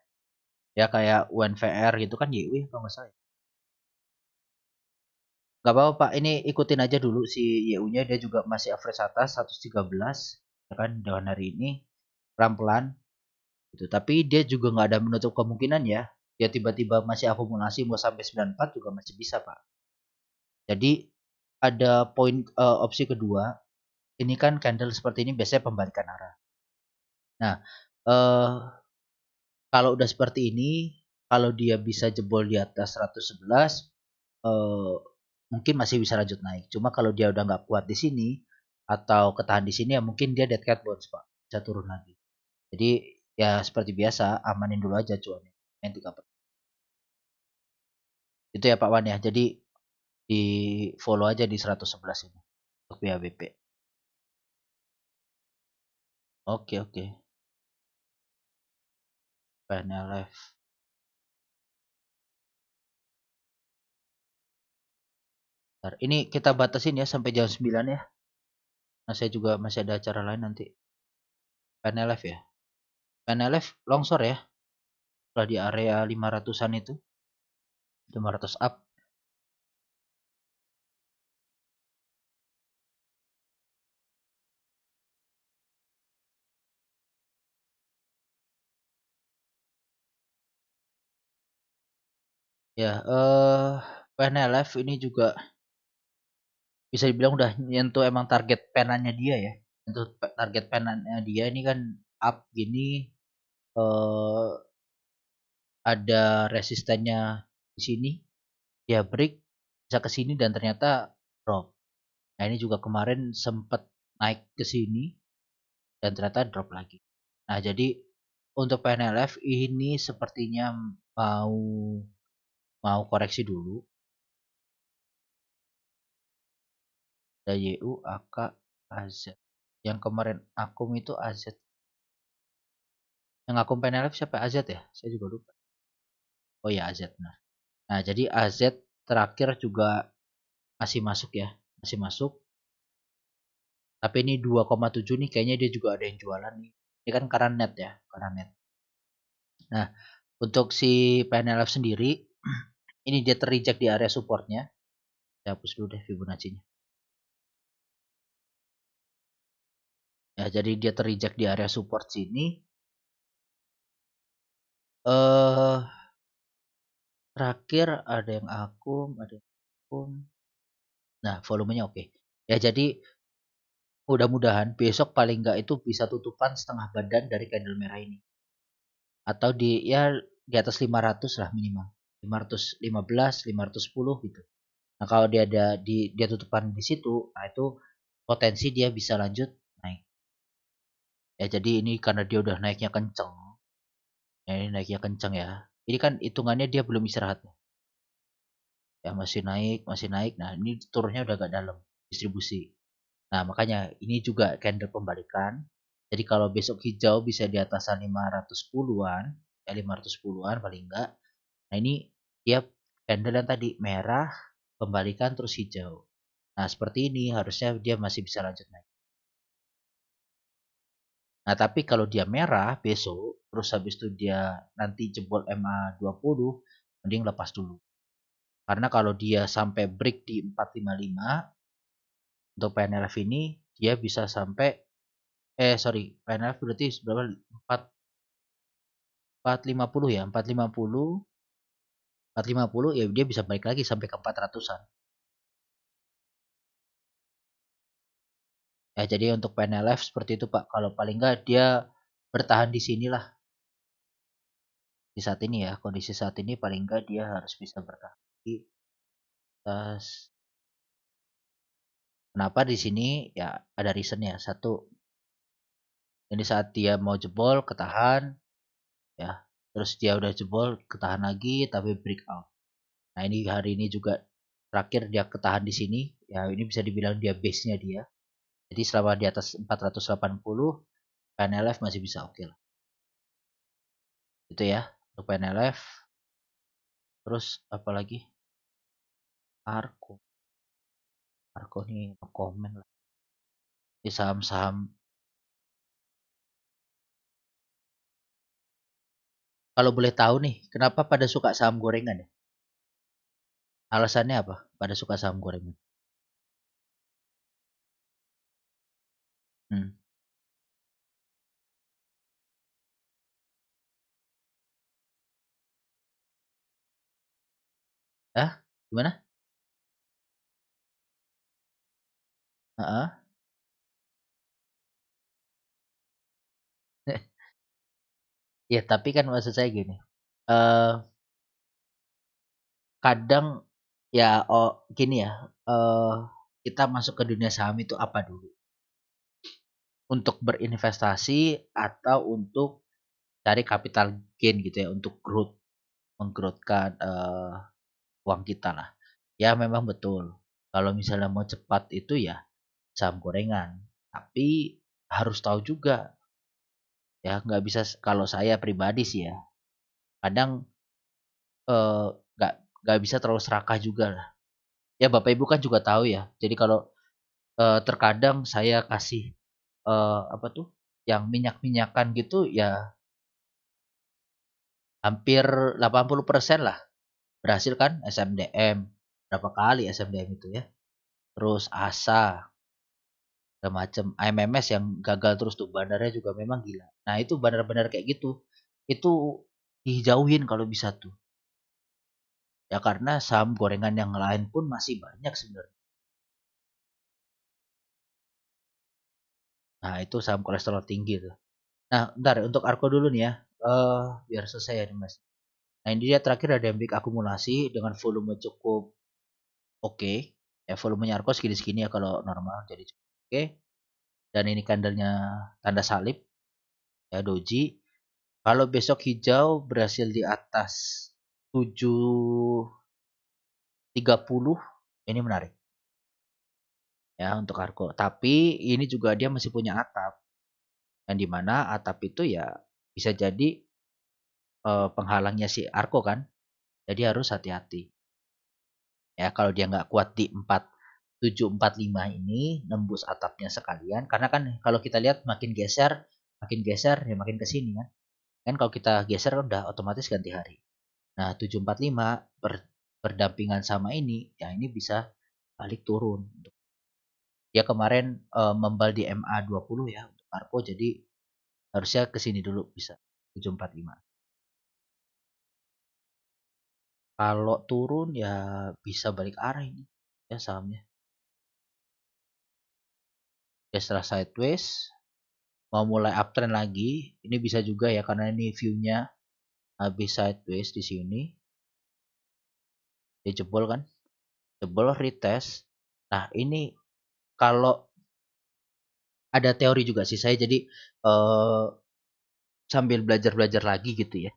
Ya kayak UNVR gitu kan YU ya kalau nggak salah. Gak apa-apa Pak, ini ikutin aja dulu si YU-nya. Dia juga masih average atas 113. Ya kan, dengan hari ini. Pelan-pelan. Gitu. Tapi dia juga nggak ada menutup kemungkinan ya. Dia tiba-tiba masih akumulasi mau sampai 94 juga masih bisa Pak. Jadi ada poin opsi kedua. Ini kan candle seperti ini biasanya pembalikan arah. Nah, eh kalau udah seperti ini, kalau dia bisa jebol di atas 111, eh, mungkin masih bisa lanjut naik. Cuma kalau dia udah nggak kuat di sini atau ketahan di sini ya mungkin dia dead cat bounce Pak, bisa turun lagi. Jadi ya seperti biasa amanin dulu aja cuannya. Yang 3%. Itu ya Pak Wan ya. Jadi di follow aja di 111 ini untuk BABP. Oke oke. PNLF. Bentar, ini kita batasin ya sampai jam 9 ya. Nah, saya juga masih ada acara lain nanti. PNLF ya. PNLF longsor ya. Setelah di area 500-an itu. 500 up. Ya, PNLF ini juga bisa dibilang udah nyentuh emang target penannya dia ya. Untuk target penannya dia ini kan up gini, eh ada resistennya di sini, dia break bisa ke sini dan ternyata drop. Nah, ini juga kemarin sempat naik ke sini dan ternyata drop lagi. Nah, jadi untuk PNLF ini sepertinya mau mau koreksi dulu. Ada YU, AK, AZ. Yang kemarin akum itu AZ. Yang akum PNLF siapa? AZ ya? Saya juga lupa. Oh ya, AZ. Nah, jadi AZ terakhir juga masih masuk ya. Masih masuk. Tapi ini 2,7 nih kayaknya dia juga ada yang jualan nih. Ini kan karena net ya, karena net. Nah, untuk si PNLF sendiri, ini dia terreject di area supportnya. Saya hapus dulu deh Fibonacci-nya. Ya, jadi dia terreject di area support sini. Terakhir ada yang akum, ada yang akum. Nah, volumenya oke. Ya, jadi mudah-mudahan besok paling nggak itu bisa tutupan setengah badan dari candle merah ini. Atau di atas 500 lah minimal. 515, 510 gitu. Nah, kalau dia tutupan di situ, nah itu potensi dia bisa lanjut naik. Ya, jadi ini karena dia udah naiknya kenceng. Ya, ini naiknya kenceng ya. Ini kan hitungannya dia belum istirahat. Ya, masih naik, masih naik. Nah, ini turunnya udah agak dalam distribusi. Nah, makanya ini juga candle pembalikan. Jadi kalau besok hijau bisa di atasan 510-an, ya 510-an paling enggak. Nah, ini dia candle yang tadi merah, pembalikan terus hijau. Nah, seperti ini harusnya dia masih bisa lanjut naik. Nah, tapi kalau dia merah besok, terus habis itu dia nanti jebol MA20, mending lepas dulu. Karena kalau dia sampai break di 455, untuk PNLF ini, dia bisa sampai, sorry, PNLF berarti berapa? 450 ya, 450 ya dia bisa balik lagi sampai ke 400-an. Ya, jadi untuk PNLF seperti itu Pak. Kalau paling enggak dia bertahan di sinilah. Di saat ini ya, kondisi saat ini paling enggak dia harus bisa bertahan di atas. Kenapa di sini ya ada reasonnya. Satu, ini saat dia mau jebol ketahan ya. Terus dia udah jebol ketahan lagi tapi breakout. Nah, ini hari ini juga terakhir dia ketahan di sini. Ya, ini bisa dibilang dia base-nya dia. Jadi selama di atas 480 PNLF masih bisa oke lah. Itu ya untuk PNLF. Terus apalagi? Arko. Arko nih no komen lah. Di saham-saham. Kalau boleh tahu nih, kenapa pada suka saham gorengan ya? Alasannya apa? Pada suka saham gorengan. Hmm. Ah, gimana? Heeh. Ya, tapi kan maksud saya gini. Eh kadang ya gini ya. Kita masuk ke dunia saham itu apa dulu? Untuk berinvestasi atau untuk cari capital gain gitu ya, untuk growth, menggrowthkan uang kita lah. Ya memang betul. Kalau misalnya mau cepat itu ya saham gorengan. Tapi harus tahu juga ya, nggak bisa kalau saya pribadi sih ya. Kadang nggak bisa terlalu serakah juga lah. Ya Bapak Ibu kan juga tahu ya. Jadi kalau terkadang saya kasih apa tuh yang minyak-minyakan gitu ya hampir 80% lah berhasil kan. SMDM berapa kali SMDM itu ya, terus ASA segala macam, AMMS yang gagal terus tuh bandarnya juga memang gila. Nah itu bandar-bandar kayak gitu itu dijauhin kalau bisa tuh ya, karena saham gorengan yang lain pun masih banyak sebenarnya. Nah, itu saham kolesterol tinggi tuh. Nah, bentar untuk Arko dulu nih ya. Biar selesai ya nih, Mas. Nah, ini dia terakhir ada yang big akumulasi dengan volume cukup oke. Ya, volumenya Arko segini-segini ya kalau normal jadi cukup oke. Dan ini candlenya tanda salib ya doji. Kalau besok hijau berhasil di atas 730, ini menarik ya untuk Arko. Tapi ini juga dia masih punya atap. Yang dimana atap itu ya bisa jadi penghalangnya si Arko kan. Jadi harus hati-hati. Ya kalau dia nggak kuat di 4745 ini nembus atapnya sekalian. Karena kan kalau kita lihat makin geser ya makin ke sini kan. Kan kalau kita geser kan udah otomatis ganti hari. Nah 745 berdampingan sama ini ya ini bisa balik turun. Dia kemarin membal di MA20 ya untuk Arko jadi harusnya ke sini dulu bisa 745. Kalau turun ya bisa balik arah ini ya sahamnya. Ya setelah sideways mau mulai uptrend lagi, ini bisa juga ya karena ini view-nya habis sideways di sini. Dia jebol kan? Jebol retest. Nah, ini kalau ada teori juga sih saya jadi eh, sambil belajar-belajar lagi gitu ya.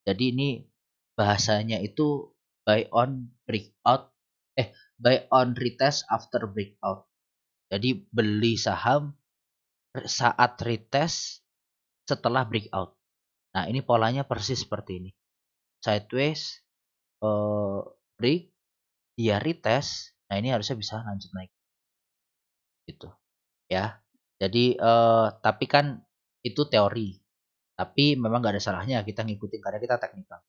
Jadi ini bahasanya itu buy on breakout buy on retest after breakout. Jadi beli saham saat retest setelah breakout. Nah, ini polanya persis seperti ini. Sideways break dia retest. Nah, ini harusnya bisa lanjut naik gitu ya. Jadi tapi kan itu teori. Tapi memang nggak ada salahnya kita ngikutin karena kita teknikal.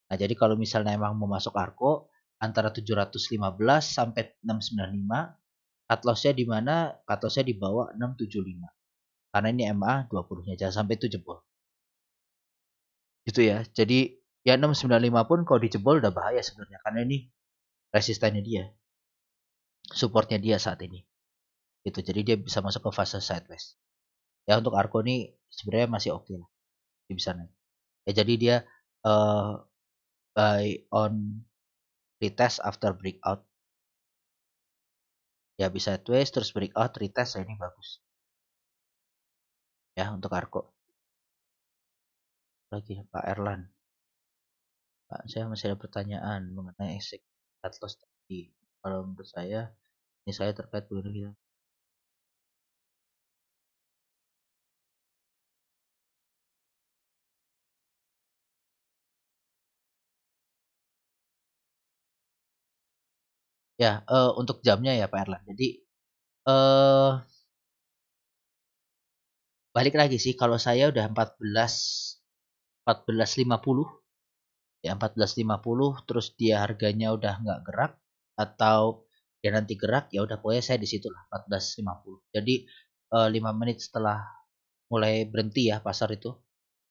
Nah, jadi kalau misalnya emang mau masuk Arko antara 715 sampai 695, cut loss-nya di mana? Cut loss-nya di bawah 675. Karena ini MA 20-nya jangan sampai itu jebol. Gitu ya. Jadi ya 695 pun kalau dijebol udah bahaya sebenarnya karena ini resistannya dia, supportnya dia saat ini. Gitu. Jadi dia bisa masuk ke fase sideways. Ya untuk Arko ini sebenarnya masih oke lah. Dia bisa naik. Ya jadi dia uh, buy on retest after breakout. Ya bisa sideways terus breakout retest ya ini bagus. Ya untuk Arko. Lagi Pak Erlan. Pak, saya masih ada pertanyaan mengenai exit cut loss tadi. Kalau menurut saya, ini saya terkait dengan gitu. Ya, untuk jamnya ya Pak Erlan. Jadi balik lagi sih kalau saya udah 14.50 ya 14.50 terus dia harganya udah nggak gerak atau dia nanti gerak ya udah pokoknya saya di situ lah 14.50. Jadi 5 menit setelah mulai berhenti ya pasar itu.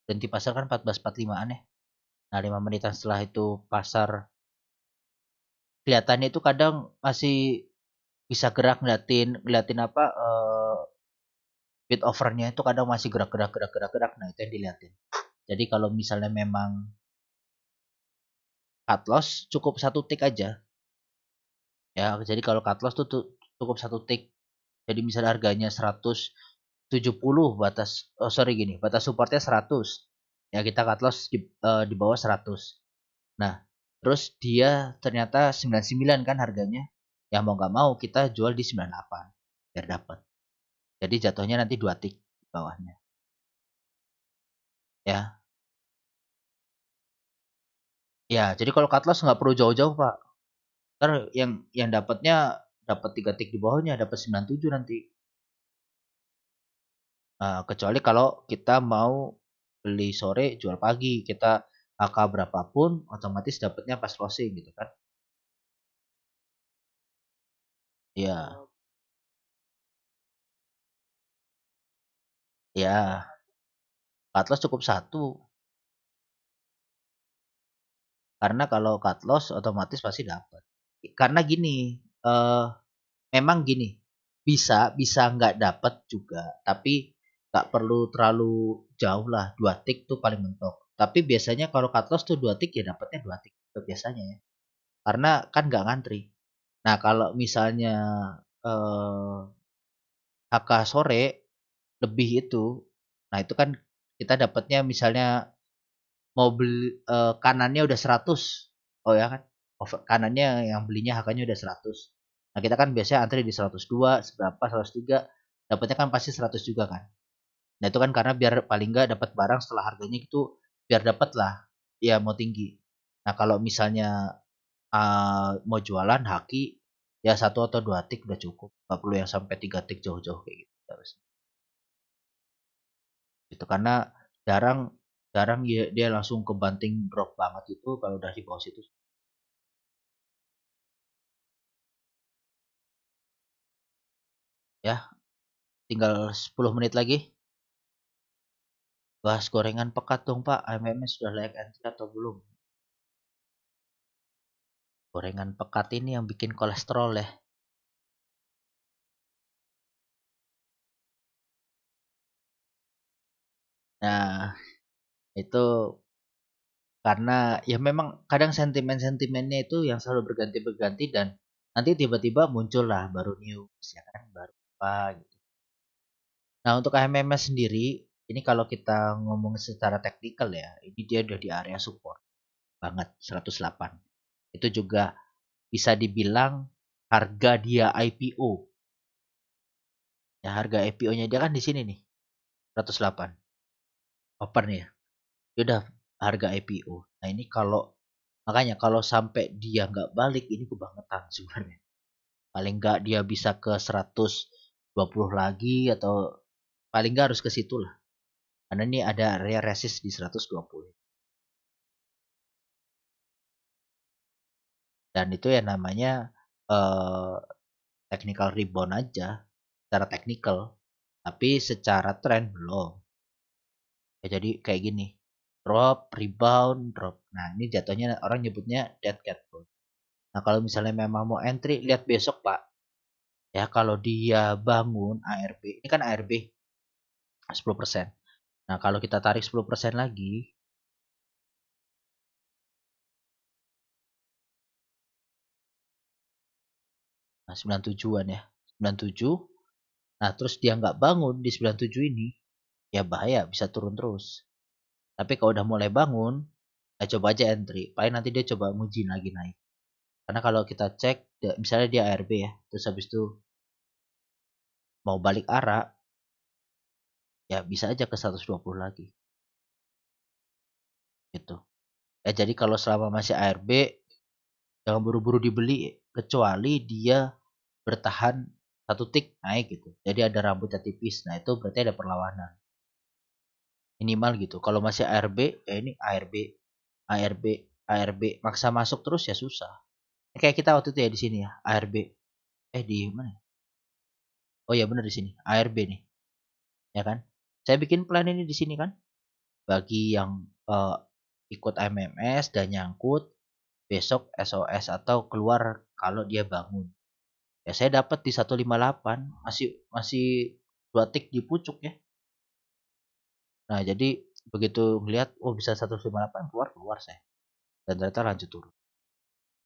Berhenti pasar kan 14.45 an ya. Nah, 5 menitan setelah itu pasar kelihatannya itu kadang masih bisa gerak ngeliatin apa bid overnya itu kadang masih gerak. Nah, itu yang dilihatin. Jadi kalau misalnya memang cut loss cukup satu tick aja. Ya, jadi kalau cut loss tuh cukup satu tick. Jadi misalnya harganya 170 batas sorry gini, batas supportnya 100. Ya kita cut loss di bawah 100. Nah, terus dia ternyata 99 kan harganya. Ya mau nggak mau kita jual di 98 biar dapat. Jadi jatuhnya nanti 2 tick di bawahnya. Ya. Ya, jadi kalau cut loss nggak perlu jauh-jauh, Pak. Ntar yang dapatnya dapat 3 tick di bawahnya, dapat 97 nanti. Kecuali kalau kita mau beli sore jual pagi, kita AK berapapun otomatis dapatnya pas closing gitu kan. Ya, ya, cut loss cukup satu. Karena kalau cut loss otomatis pasti dapat. Karena gini, memang gini, bisa nggak dapat juga, tapi nggak perlu terlalu jauh lah, 2 tick tuh paling mentok. Tapi biasanya kalau cut loss tuh 2 tick ya dapatnya 2 tick itu biasanya ya. Karena kan nggak ngantri. Nah, kalau misalnya HK sore lebih itu, nah itu kan kita dapatnya misalnya mau beli kanannya udah 100. Oh ya kan? Kanannya yang belinya HK-nya udah 100. Nah, kita kan biasanya antri di 102, seberapa 103, dapatnya kan pasti 100 juga kan. Nah, itu kan karena biar paling nggak dapat barang setelah harganya itu biar dapat lah. Ya mau tinggi. Nah, kalau misalnya mau jualan haki ya satu atau 2 tik udah cukup. Nggak perlu yang sampai 3 tik jauh-jauh kayak gitu. Itu karena jarang jarang dia langsung ke banting drop banget itu kalau udah di bawah situ. Ya, tinggal 10 menit lagi. Bahas gorengan pekat dong Pak. AMMS sudah layak entry atau belum? Gorengan pekat ini yang bikin kolesterol ya. Nah, itu karena ya memang kadang sentimen-sentimennya itu yang selalu berganti-berganti dan nanti tiba-tiba muncul lah baru news ya kan, baru apa gitu. Nah, untuk AMMS sendiri, ini kalau kita ngomong secara teknikal ya, ini dia udah di area support banget 108. Itu juga bisa dibilang harga dia IPO. Ya, harga IPO-nya dia kan di sini nih, 108. Open ya. Dia udah harga IPO. Nah, ini kalau makanya kalau sampai dia nggak balik ini kebangetan sebenarnya. Paling nggak dia bisa ke 120 lagi atau paling nggak harus ke situ lah. Karena ini ada area resist di 120. Dan itu ya namanya eh, technical rebound aja secara technical. Tapi secara trend belum. Ya, jadi kayak gini. Drop, rebound, drop. Nah, ini jatuhnya orang nyebutnya dead cat bounce. Nah, kalau misalnya memang mau entry, lihat besok, Pak. Ya, kalau dia bangun ARB, ini kan ARB 10%. Nah, kalau kita tarik 10% lagi, nah 97-an ya. 97. Nah, terus dia nggak bangun di 97 ini, ya bahaya, bisa turun terus. Tapi kalau udah mulai bangun, ya coba aja entry. Paling nanti dia coba muji lagi naik. Karena kalau kita cek, misalnya dia ARB ya, terus habis itu mau balik arah, ya bisa aja ke 120 lagi. Gitu. Ya jadi kalau selama masih ARB, jangan buru-buru dibeli, kecuali dia bertahan satu tik naik gitu. Jadi ada rambutnya tipis. Nah itu berarti ada perlawanan. Minimal gitu. Kalau masih ARB, ya ini ARB, ARB, ARB. Maksa masuk terus ya susah. Kayak kita waktu itu ya di sini ya, ARB. Di mana? Oh ya benar di sini, ARB nih, ya kan? Saya bikin plan ini di sini kan, bagi yang ikut MMS dan nyangkut besok SOS atau keluar kalau dia bangun. Ya saya dapat di 158, masih masih 2 tik di pucuk ya. Nah, jadi begitu melihat oh bisa 158 keluar keluar saya. Dan ternyata lanjut turun.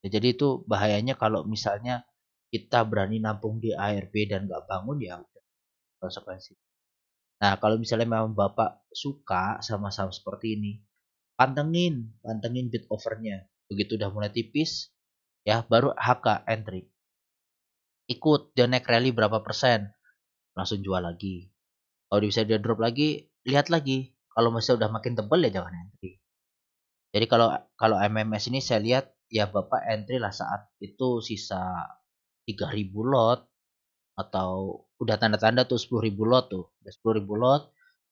Ya, jadi itu bahayanya kalau misalnya kita berani nampung di ARB dan nggak bangun ya udah konsekuensi. Nah, kalau misalnya memang Bapak suka sama saham seperti ini, pantengin, pantengin bid overnya. Begitu udah mulai tipis, ya baru HK entry. Ikut dia naik rally berapa persen, langsung jual lagi. Kalau bisa dia drop lagi, lihat lagi. Kalau masih udah makin tebal ya jangan entry. Jadi kalau kalau MMS ini saya lihat ya Bapak entry lah saat itu sisa 3.000 lot atau udah tanda-tanda tuh 10.000 lot tuh. Udah 10.000 lot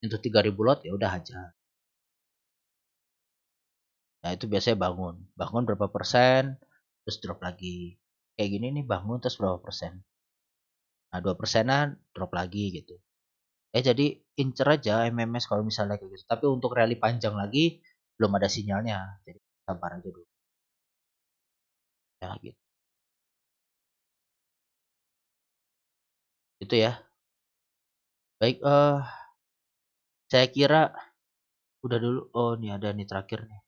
untuk 3.000 lot ya udah aja. Nah, itu biasanya bangun. Bangun berapa persen, terus drop lagi. Kayak gini nih bangun terus berapa persen. Nah, 2 persenan drop lagi gitu. Jadi incer aja MMS kalau misalnya kayak gitu. Tapi untuk rally panjang lagi belum ada sinyalnya. Jadi sabar aja dulu. Ya gitu. Itu ya. Baik, saya kira udah dulu. Oh, nih ada nih terakhir nih.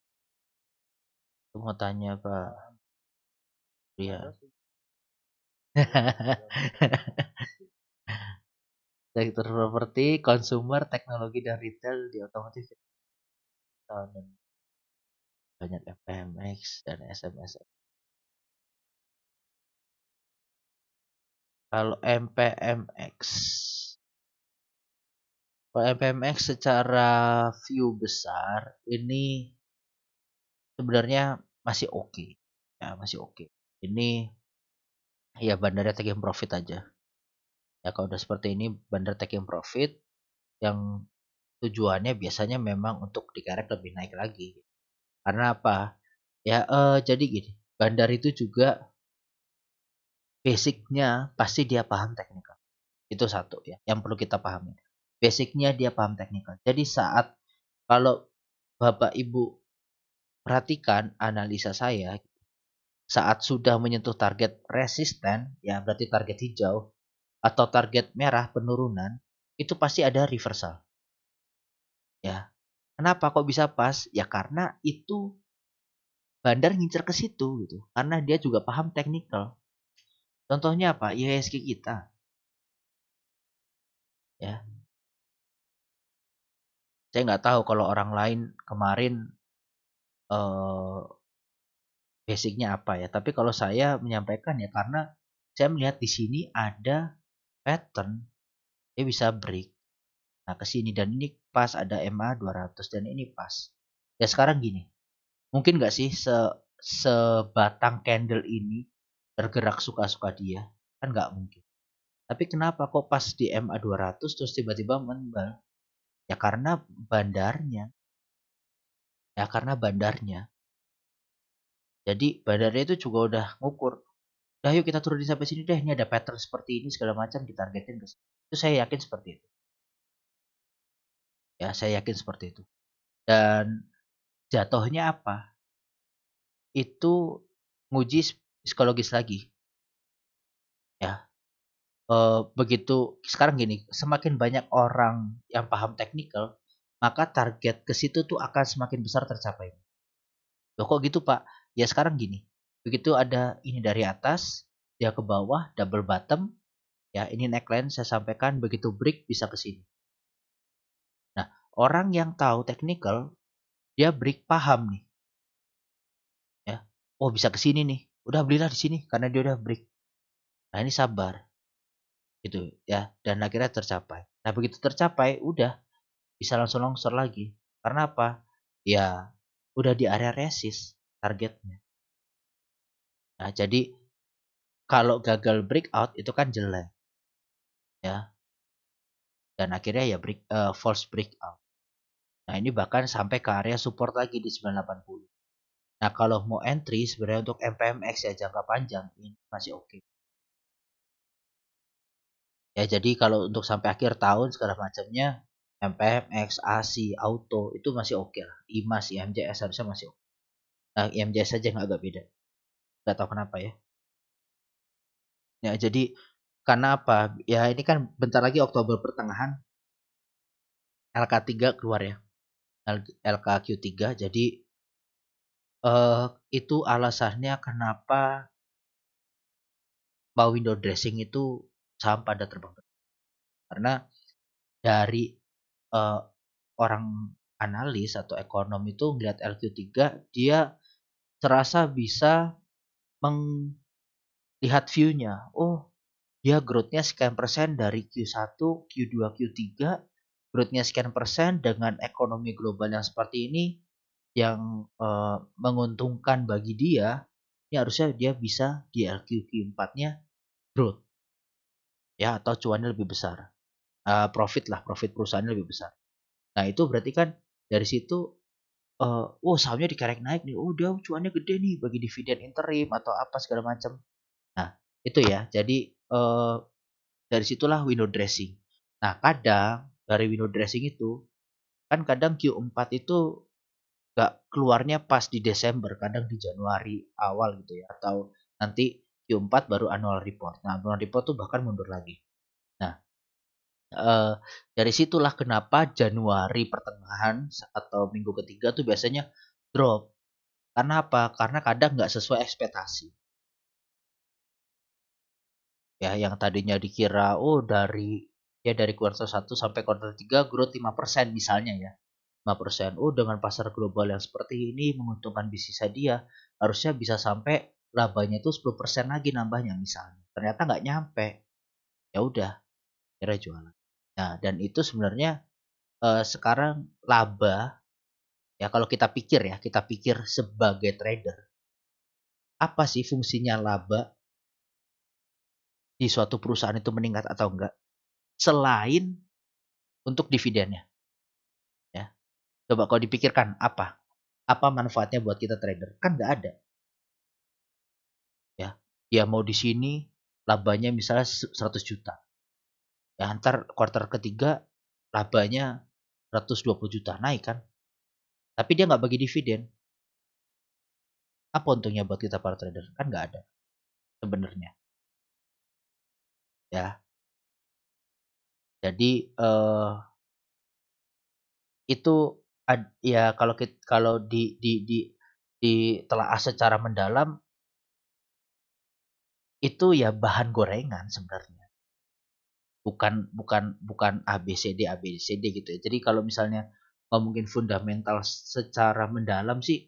Aku mau tanya Pak Ria. Sektor properti, consumer, teknologi dan retail di otomotif dan banyak FPMX dan SMS. Kalau MPMX, kalau MPMX secara view besar ini sebenarnya masih oke. Ya, masih oke. Ini ya bandarnya taking profit aja. Ya kalau udah seperti ini bandar taking profit yang tujuannya biasanya memang untuk dikerek lebih naik lagi. Karena apa? Ya jadi gini, bandar itu juga basicnya pasti dia paham teknikal. Itu satu ya, yang perlu kita pahami. Basicnya dia paham teknikal. Jadi saat kalau Bapak Ibu perhatikan analisa saya, saat sudah menyentuh target resisten, ya berarti target hijau, atau target merah penurunan, itu pasti ada reversal. Ya, kenapa kok bisa pas? Ya karena itu bandar ngincer ke situ gitu. Karena dia juga paham teknikal. Contohnya apa? IHSG kita. Ya, saya nggak tahu kalau orang lain kemarin eh, basicnya apa ya. Tapi kalau saya menyampaikan ya karena saya melihat di sini ada pattern, dia bisa break. Nah ke sini dan ini pas ada MA 200 dan ini pas. Ya sekarang gini, mungkin nggak sih sebatang candle ini tergerak suka-suka dia? Kan nggak mungkin. Tapi kenapa kok pas di MA 200 terus tiba-tiba menbal? Ya karena bandarnya. Ya karena bandarnya. Jadi bandarnya itu juga udah ngukur. Dah yuk kita turunin sampai sini deh. Ini ada pattern seperti ini segala macam ditargetin ke sini. Itu saya yakin seperti itu. Ya, saya yakin seperti itu. Dan jatuhnya apa? Itu nguji psikologis lagi. Ya, begitu sekarang gini, semakin banyak orang yang paham teknikal, maka target ke situ tuh akan semakin besar tercapai. Loh kok gitu Pak? Ya sekarang gini, begitu ada ini dari atas, dia ke bawah, double bottom, ya ini neckline saya sampaikan begitu break bisa ke sini. Nah, orang yang tahu technical, dia break paham nih, ya. Oh, bisa ke sini nih. Udah belilah di sini karena dia udah break. Nah, ini sabar gitu ya dan akhirnya tercapai. Nah, begitu tercapai udah bisa langsung longsor lagi. Karena apa? Ya, udah di area resist targetnya. Nah, jadi kalau gagal breakout itu kan jelek ya. Dan akhirnya ya false breakout. Nah, ini bahkan sampai ke area support lagi di 980. Nah, kalau mau entry sebenarnya untuk MPMX ya jangka panjang ini masih oke. Ya, jadi kalau untuk sampai akhir tahun segala macamnya MPMX, ASI, Auto itu masih oke lah. IMAS, IMJS harusnya masih oke. Nah, IMJS saja yang agak beda. Gak tahu kenapa ya. Ya, jadi karena apa? Ya, ini kan bentar lagi Oktober pertengahan LK3 keluar ya. LKQ3. Jadi itu alasannya kenapa mau window dressing itu saham pada terbang. Karena dari eh, orang analis atau ekonom itu ngeliat LQ3 dia terasa bisa melihat view-nya. Oh, dia growth-nya sekian persen dari Q1, Q2, Q3, growth-nya sekian persen dengan ekonomi global yang seperti ini yang menguntungkan bagi dia, ini harusnya dia bisa di LQQ4-nya growth ya atau cuannya lebih besar. Profit lah, profit perusahaannya lebih besar. Nah, itu berarti kan dari situ oh sahamnya dikerek naik nih. Oh, dia cuannya gede nih bagi dividen interim atau apa segala macam. Nah, itu ya. Jadi dari situlah window dressing. Nah, kadang dari window dressing itu kan kadang Q4 itu gak keluarnya pas di Desember, kadang di Januari awal gitu ya atau nanti Q4 baru annual report. Nah, annual report tuh bahkan mundur lagi. Nah, eee, dari situlah kenapa Januari pertengahan atau minggu ketiga tuh biasanya drop. Karena apa? Karena kadang nggak sesuai ekspektasi. Ya, yang tadinya dikira, oh dari kuartal 1 sampai kuartal 3 growth 5% misalnya ya. 5%. Oh, dengan pasar global yang seperti ini menguntungkan bisnisnya dia, harusnya bisa sampai labanya itu 10% lagi nambahnya misalnya. Ternyata nggak nyampe. Ya udah, akhirnya jualan. Nah, dan itu sebenarnya sekarang laba ya kalau kita pikir sebagai trader, apa sih fungsinya laba di suatu perusahaan itu meningkat atau enggak? Selain untuk dividennya, ya. Coba kalau dipikirkan apa? Apa manfaatnya buat kita trader? Kan nggak ada, ya. Dia mau di sini labanya misalnya 100 juta. Ya ntar kuartal ketiga labanya 120 juta, naik kan? Tapi dia nggak bagi dividen. Apa untungnya buat kita para trader? Kan nggak ada sebenarnya, ya. Jadi itu ya kalau ditelaah secara mendalam itu ya bahan gorengan sebenarnya. Bukan bukan bukan A, B, C, D gitu ya. Jadi kalau misalnya ngomongin fundamental secara mendalam sih,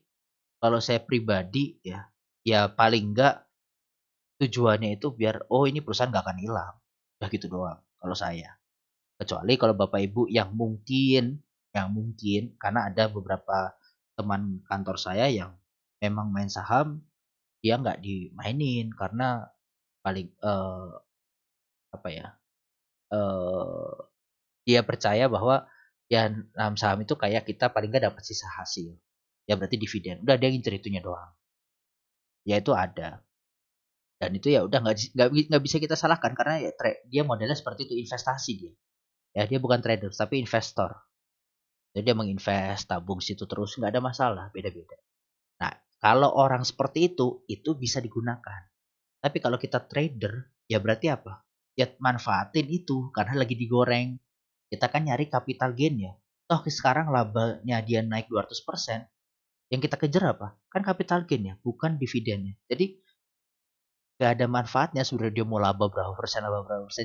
kalau saya pribadi ya paling enggak tujuannya itu biar, oh ini perusahaan nggak akan hilang. Udah gitu doang kalau saya. Kecuali kalau Bapak Ibu yang mungkin karena ada beberapa teman kantor saya yang memang main saham, dia nggak dimainin karena paling apa ya, eee dia percaya bahwa ya saham itu kayak kita paling nggak dapat sisa hasil. Ya berarti dividen. Udah dia ngincer itunya doang. Ya itu ada. Dan itu ya udah nggak bisa kita salahkan karena ya dia modelnya seperti itu, investasi dia. Ya dia bukan trader tapi investor. Jadi dia menginvest, tabung situ terus nggak ada masalah, beda-beda. Nah, kalau orang seperti itu bisa digunakan. Tapi kalau kita trader, ya berarti apa? Ya manfaatin itu karena lagi digoreng. Kita kan nyari capital gain ya. Toh sekarang labanya dia naik 200%, yang kita kejar apa? Kan capital gain ya, bukan dividennya. Jadi gak ada manfaatnya sebenarnya dia mau laba berapa persen.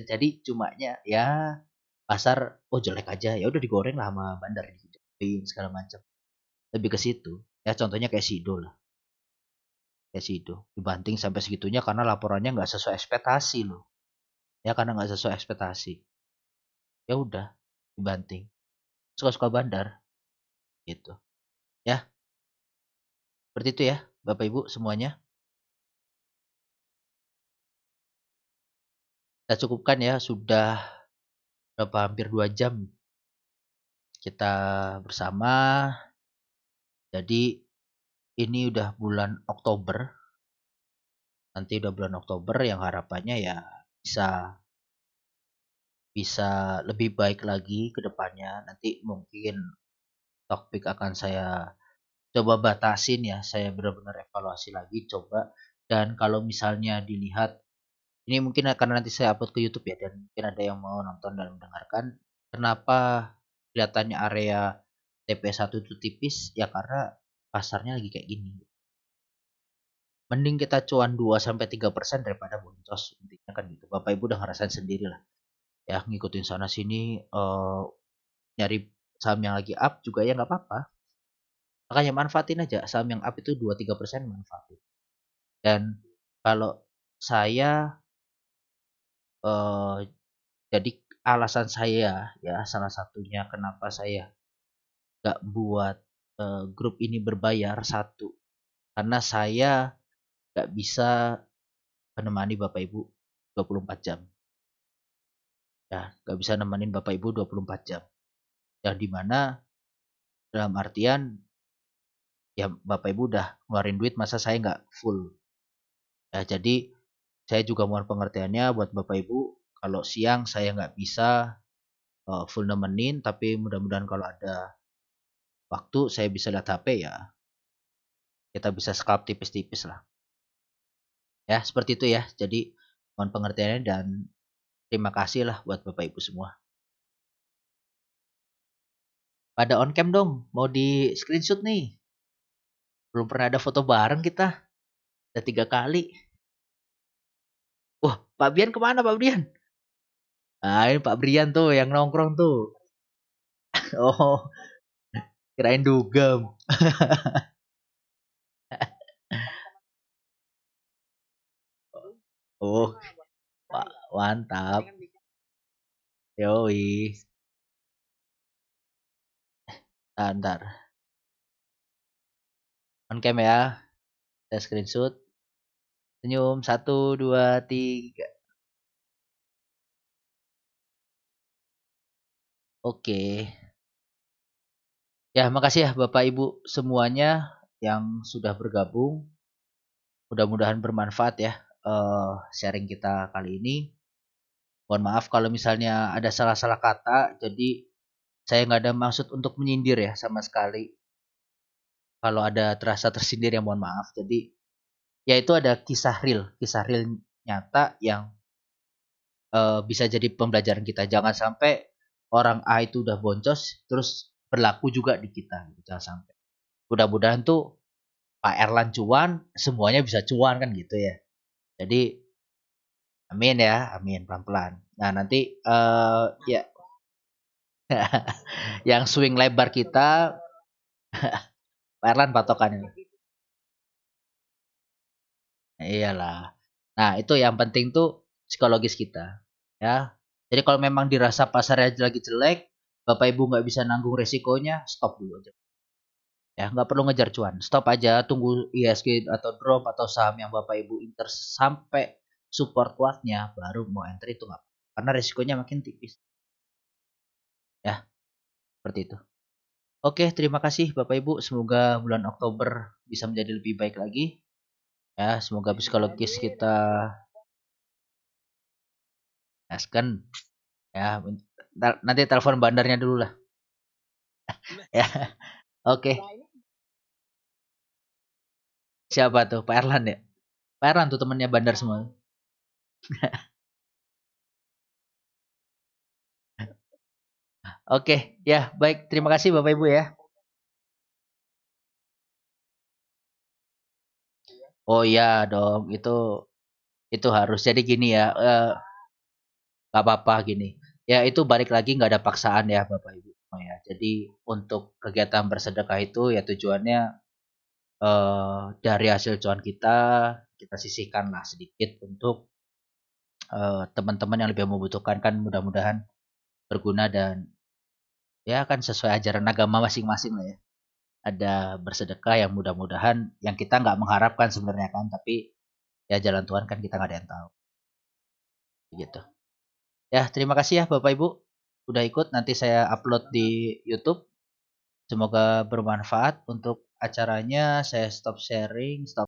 Jadi cumanya ya pasar oh jelek aja, ya udah digoreng lah sama bandar digituin segala macam. Lebih ke situ. Ya contohnya kayak Sido lah, kayak Sido. Dibanting sampai segitunya karena laporannya nggak sesuai ekspektasi loh. Ya karena nggak sesuai ekspektasi. Ya udah dibanting. Suka-suka bandar gitu. Ya, seperti itu ya Bapak Ibu semuanya. Kita cukupkan ya sudah berapa hampir 2 jam kita bersama. Jadi ini udah bulan Oktober. Nanti udah bulan Oktober yang harapannya ya bisa bisa lebih baik lagi ke depannya. Nanti mungkin topik akan saya coba batasin ya. Saya benar-benar evaluasi lagi coba. Dan kalau misalnya dilihat ini mungkin karena nanti saya upload ke YouTube ya dan mungkin ada yang mau nonton dan mendengarkan. Kenapa kelihatannya area TP1 itu tipis? Ya karena pasarnya lagi kayak gini. Mending kita cuan 2 sampai 3% daripada boncos, intinya kan gitu. Bapak Ibu udah ngerasain sendiri lah. Ya ngikutin sana sini nyari saham yang lagi up juga ya nggak apa-apa. Makanya manfaatin aja saham yang up itu 2-3% manfaatin. Dan kalau saya eh, jadi alasan saya ya salah satunya kenapa saya nggak buat grup ini berbayar satu karena saya nggak bisa menemani Bapak Ibu 24 jam. Ya, nggak bisa nemenin Bapak Ibu 24 jam. Yang dimana dalam artian ya Bapak Ibu udah ngeluarin duit masa saya nggak full. Ya, jadi saya juga mohon pengertiannya buat Bapak Ibu kalau siang saya nggak bisa full nemenin tapi mudah-mudahan kalau ada waktu saya bisa lihat HP ya kita bisa scalp tipis-tipis lah. Ya, seperti itu ya. Jadi mohon pengertiannya dan terima kasih lah buat Bapak Ibu semua. Pada on cam dong, mau di screenshot nih. Belum pernah ada foto bareng kita. Udah 3 kali. Wah, Pak Bian kemana Pak Bian? Ah, ini Pak Brian tuh yang nongkrong tuh. Oh, kirain dugem. Oh, mantap. Yoi. Ntar. On cam ya. Saya screenshot. Senyum. 1, 2, 3. Oke. Ya, makasih ya Bapak Ibu semuanya yang sudah bergabung. Mudah-mudahan bermanfaat ya sharing kita kali ini. Mohon maaf kalau misalnya ada salah-salah kata. Jadi saya nggak ada maksud untuk menyindir ya sama sekali. Kalau ada terasa tersindir ya mohon maaf. Jadi ya itu ada kisah real nyata yang bisa jadi pembelajaran kita. Jangan sampai orang A itu udah boncos terus berlaku juga di kita. Gitu. Jangan sampai. Mudah-mudahan tuh Pak Erlan cuan, semuanya bisa cuan kan gitu ya. Jadi amin ya, amin pelan-pelan. Nah nanti ya yang swing lebar kita Pak Erlan patokannya. Iyalah. Nah itu yang penting tuh psikologis kita ya. Jadi kalau memang dirasa pasarnya lagi jelek, Bapak Ibu nggak bisa nanggung resikonya, stop dulu aja. Ya nggak perlu ngejar cuan, stop aja, tunggu ISG atau drop atau saham yang Bapak Ibu inter sampai support kuatnya, baru mau entry itu nggak, karena resikonya makin tipis. Ya seperti itu. Oke, terima kasih Bapak Ibu. Semoga bulan Oktober bisa menjadi lebih baik lagi. Ya, semoga psikologis kita kan ya. Nanti telepon bandarnya dulu lah. Ya, oke. Siapa tuh? Pak Erlan ya? Pak Erlan tuh temennya bandar semua. Oke, ya baik. Terima kasih Bapak Ibu ya. Oh iya dong, itu harus. Jadi gini ya, nggak apa-apa gini. Ya itu balik lagi nggak ada paksaan ya Bapak Ibu. Oh, ya. Jadi untuk kegiatan bersedekah itu ya tujuannya dari hasil cuan kita sisihkan lah sedikit untuk teman-teman yang lebih membutuhkan, kan mudah-mudahan berguna dan ya kan sesuai ajaran agama masing-masing lah ya. Ada bersedekah yang mudah-mudahan yang kita nggak mengharapkan sebenarnya kan, tapi ya jalan Tuhan kan kita nggak ada yang tahu gitu. Ya terima kasih ya Bapak Ibu udah ikut, nanti saya upload di YouTube. Semoga bermanfaat untuk acaranya. Saya stop sharing, stop